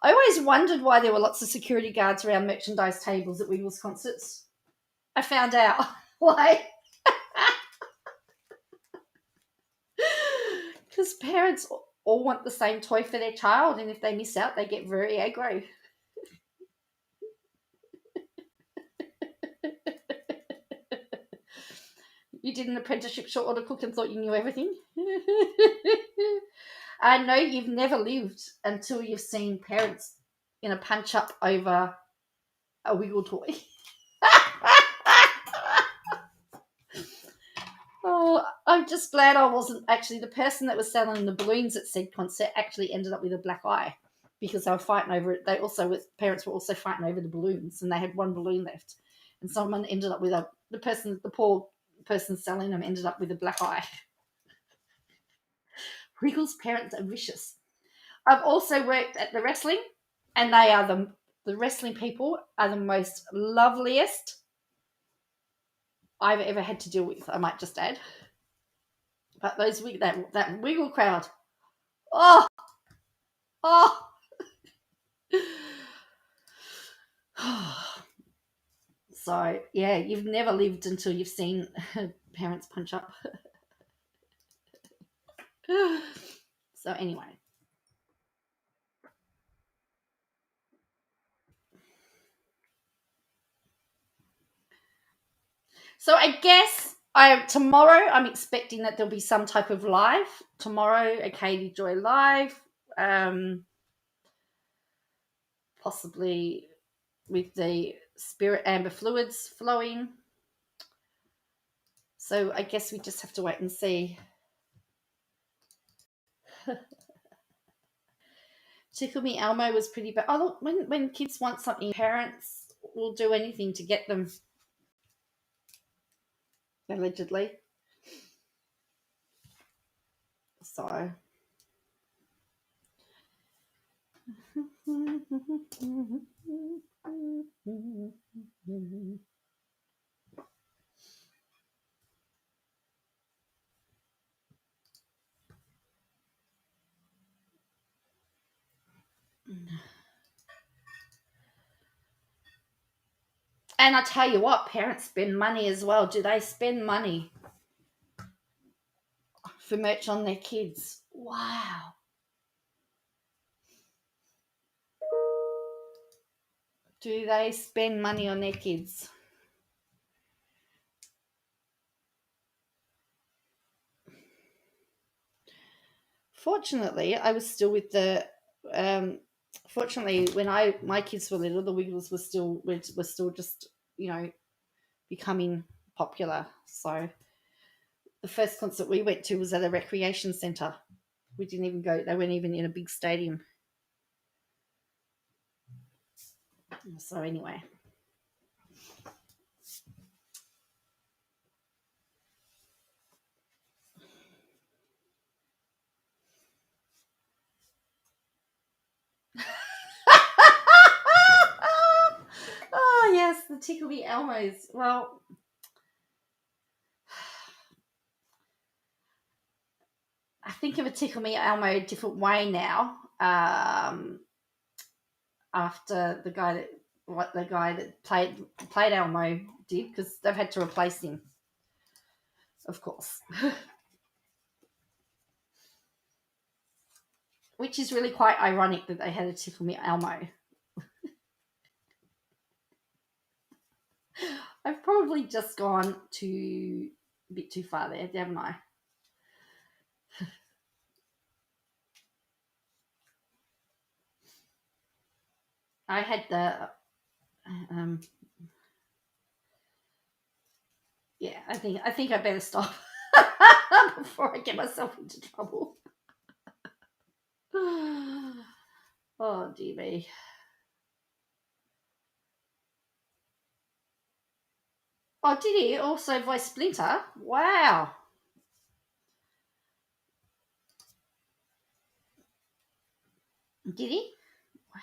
I always wondered why there were lots of security guards around merchandise tables at Wiggles concerts. I found out why. Because parents all want the same toy for their child, and if they miss out, they get very aggro. You did an apprenticeship short order cook and thought you knew everything? I know you've never lived until you've seen parents in a punch-up over a Wiggle toy. Oh, I'm just glad I wasn't actually the person that was selling the balloons at said concert actually ended up with a black eye because they were fighting over it. Parents were also fighting over the balloons, and they had one balloon left, and someone ended up with the poor person selling them ended up with a black eye. Wiggles parents are vicious. I've also worked at the wrestling, and they are the wrestling people are the most loveliest I've ever had to deal with, I might just add. But that Wiggle crowd, oh. So, yeah, you've never lived until you've seen parents punch up. So, anyway. So, I guess Tomorrow, I'm expecting that there'll be some type of live. Tomorrow, a Katie Joy live, possibly with the spirit amber fluids flowing. So I guess we just have to wait and see. Tickle Me Elmo was pretty bad. Oh, look, when kids want something, parents will do anything to get them. Allegedly. So. And I tell you what, parents spend money as well. Do they spend money for merch on their kids? Wow. Do they spend money on their kids? Fortunately, I was still with the. Fortunately, when my kids were little, the Wiggles were still just becoming popular. So the first concert we went to was at a recreation centre. We didn't even go. They weren't even in a big stadium. So anyway. Oh yes, the Tickle Me Elmos. Well, I think of a Tickle Me Elmo a different way now. After the guy that played Elmo did, because they've had to replace him, of course. Which is really quite ironic that they had a Tickle Me Elmo. I've probably just gone a bit too far there, haven't I? I had the yeah, I think I better stop before I get myself into trouble. Oh dear me. Oh, did he also voice Splinter? Wow. Did he? Wow.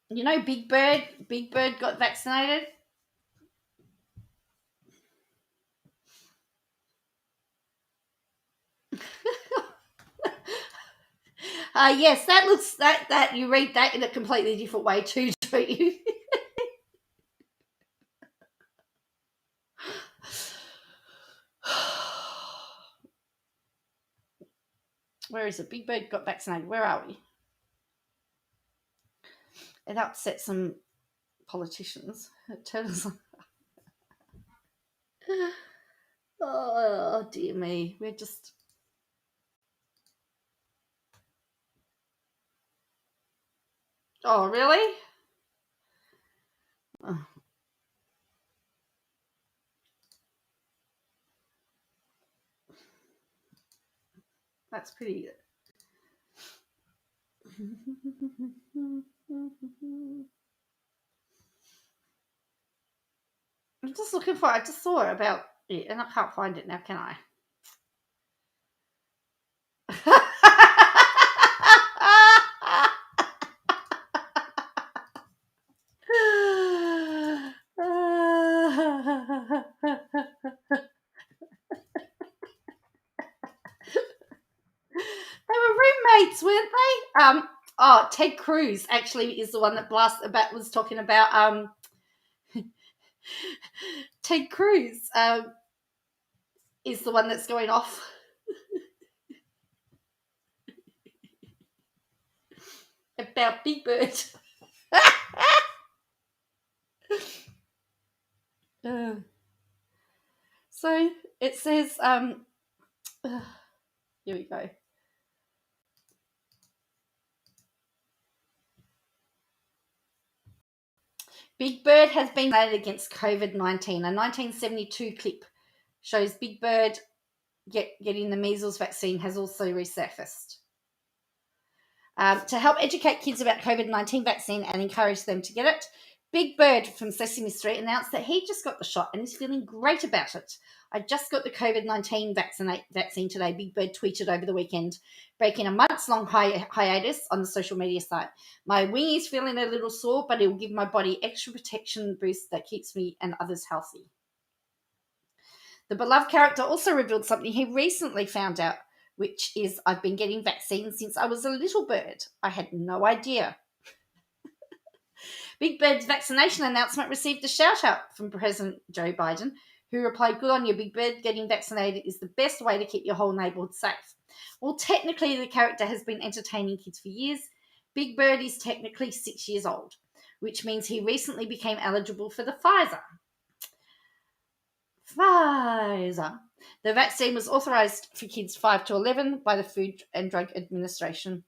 You know, Big Bird got vaccinated. Yes, that looks that you read that in a completely different way too, don't you? Where is it? Big Bird got vaccinated. Where are we? It upset some politicians. It turns on. Oh dear me. We're just. Oh really? Oh. That's pretty good. I'm just looking for it. I just saw it about it and I can't find it now, can I? They were roommates, weren't they? Ted Cruz actually is the one that was talking about Ted Cruz is the one that's going off. About Big Bird. So it says, here we go. Big Bird has been vaccinated against COVID-19. A 1972 clip shows Big Bird getting the measles vaccine has also resurfaced. To help educate kids about COVID-19 vaccine and encourage them to get it, Big Bird from Sesame Street announced that he just got the shot and is feeling great about it. I just got the COVID-19 vaccine today, Big Bird tweeted over the weekend, breaking a months-long hiatus on the social media site. My wing is feeling a little sore, but it will give my body extra protection boost that keeps me and others healthy. The beloved character also revealed something he recently found out, which is, I've been getting vaccines since I was a little bird. I had no idea. Big Bird's vaccination announcement received a shout-out from President Joe Biden, who replied, "Good on you, Big Bird. Getting vaccinated is the best way to keep your whole neighborhood safe." Well, technically, the character has been entertaining kids for years. Big Bird is technically 6 years old, which means he recently became eligible for the Pfizer. The vaccine was authorized for kids 5 to 11 by the Food and Drug Administration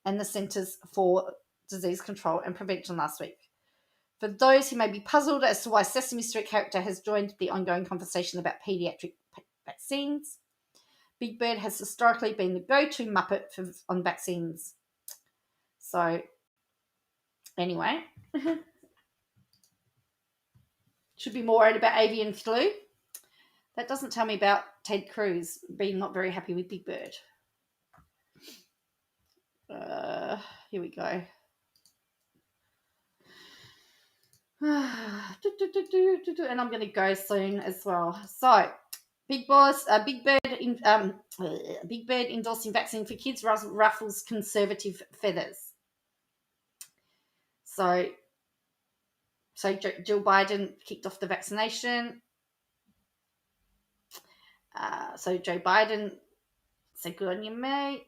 and the Centers for Disease Control and Prevention last week. For those who may be puzzled as to why Sesame Street character has joined the ongoing conversation about pediatric vaccines, Big Bird has historically been the go-to Muppet on vaccines. So, anyway, should be more worried about avian flu. That doesn't tell me about Ted Cruz being not very happy with Big Bird. Here we go. And I'm going to go soon as well. So, Big Bird endorsing vaccine for kids ruffles conservative feathers. So Jill Biden kicked off the vaccination. So Joe Biden said, "Good on you, mate."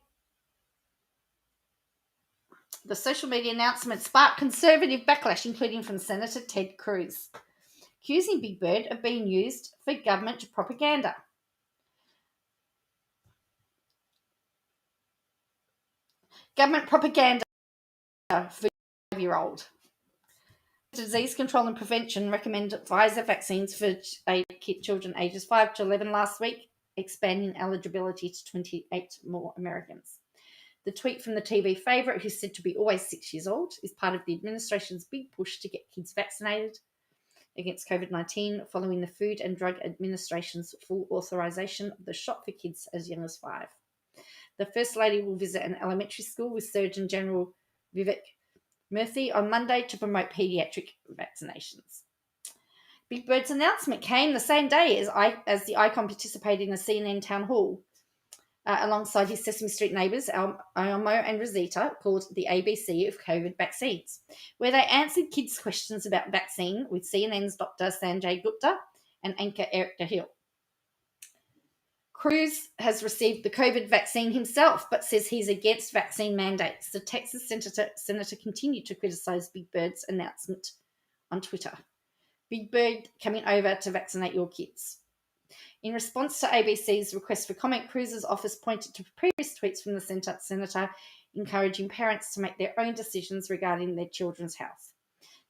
The social media announcement sparked conservative backlash, including from Senator Ted Cruz, accusing Big Bird of being used for government propaganda. Government propaganda for 5-year-old. Disease Control and Prevention recommended Pfizer vaccines for children ages 5 to 11 last week, expanding eligibility to 28 more Americans. The tweet from the TV favourite, who's said to be always 6 years old, is part of the administration's big push to get kids vaccinated against COVID-19 following the Food and Drug Administration's full authorization of the shot for kids as young as 5. The First Lady will visit an elementary school with Surgeon General Vivek Murthy on Monday to promote paediatric vaccinations. Big Bird's announcement came the same day as the icon participated in a CNN town hall alongside his Sesame Street neighbours, Elmo and Rosita, called the ABC of COVID vaccines, where they answered kids' questions about vaccine with CNN's Dr. Sanjay Gupta and anchor Eric DeHill. Cruz has received the COVID vaccine himself, but says he's against vaccine mandates. The Texas senator continued to criticise Big Bird's announcement on Twitter. Big Bird coming over to vaccinate your kids. In response to ABC's request for comment, Cruz's office pointed to previous tweets from the senator encouraging parents to make their own decisions regarding their children's health.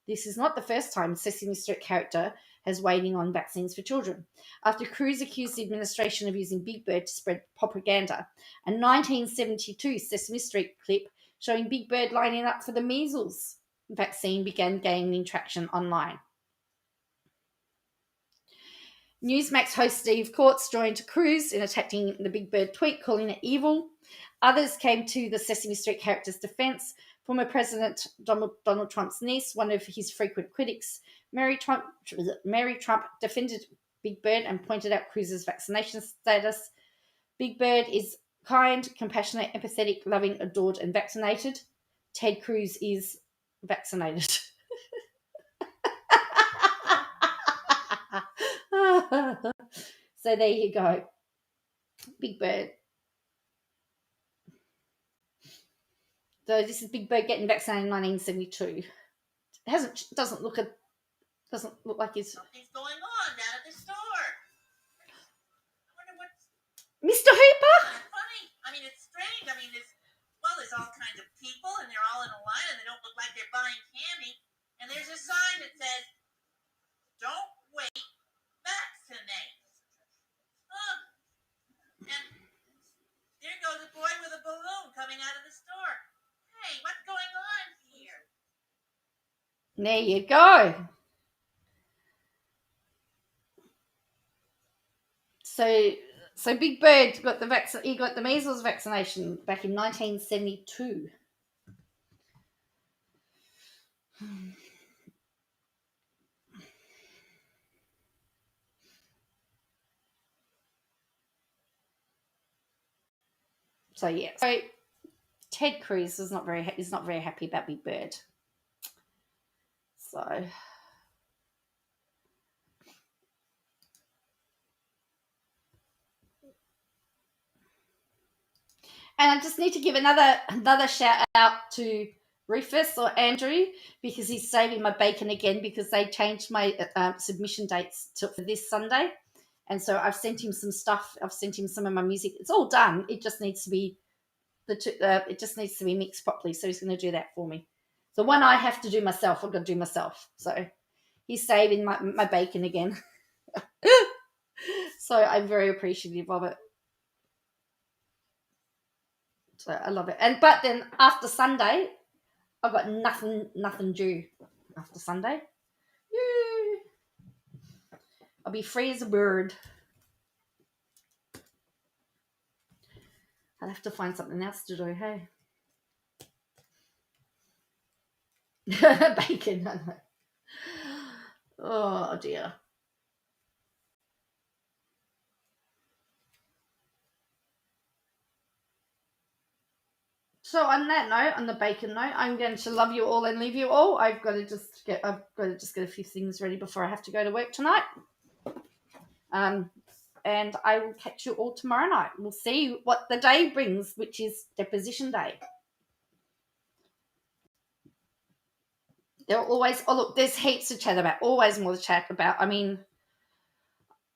This is not the first time Sesame Street character has weighed in on vaccines for children. After Cruz accused the administration of using Big Bird to spread propaganda, a 1972 Sesame Street clip showing Big Bird lining up for the measles vaccine began gaining traction online. Newsmax host Steve Courts joined Cruz in attacking the Big Bird tweet, calling it evil. Others came to the Sesame Street character's defense. Former President Donald Trump's niece, one of his frequent critics, Mary Trump, defended Big Bird and pointed out Cruz's vaccination status. Big Bird is kind, compassionate, empathetic, loving, adored, and vaccinated. Ted Cruz is vaccinated. So there you go. Big Bird. So this is Big Bird getting vaccinated in 1972. Doesn't look like he's. Something's going kinds of people, and they're all in a line, and they don't look like they're buying candy. And there's a sign that says, "Don't wait, vaccinate." Oh, and there goes a boy with a balloon coming out of the store. Hey, what's going on here? There you go. So Big Bird got he got the measles vaccination back in 1972. So yeah. So Ted Cruz is not very happy about Big Bird. So and I just need to give another shout out to Rufus or Andrew, because he's saving my bacon again, because they changed my submission dates for this Sunday. And so I've sent him some stuff. I've sent him some of my music. It's all done. It just needs to be mixed properly. So he's going to do that for me. The one I have to do myself, I've got to do myself. So he's saving my bacon again. So I'm very appreciative of it. So I love it. But then after Sunday, I've got nothing due after Sunday. Yay. I'll be free as a bird. I'll have to find something else to do, hey? Bacon. Oh, dear. So on that note, on the bacon note, I'm going to love you all and leave you all. I've got to just get a few things ready before I have to go to work tonight. And I will catch you all tomorrow night. We'll see what the day brings, which is deposition day. There are always, look, there's heaps to chat about, always more to chat about. I mean,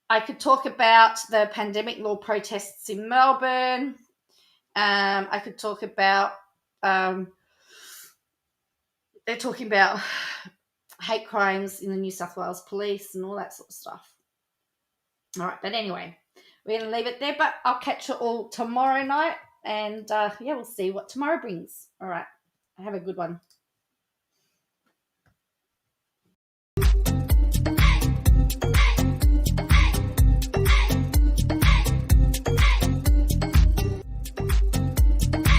I could talk about the pandemic law protests in Melbourne. I could talk about, they're talking about hate crimes in the New South Wales police and all that sort of stuff. All right, but anyway, we're going to leave it there, but I'll catch you all tomorrow night, and we'll see what tomorrow brings. All right, have a good one.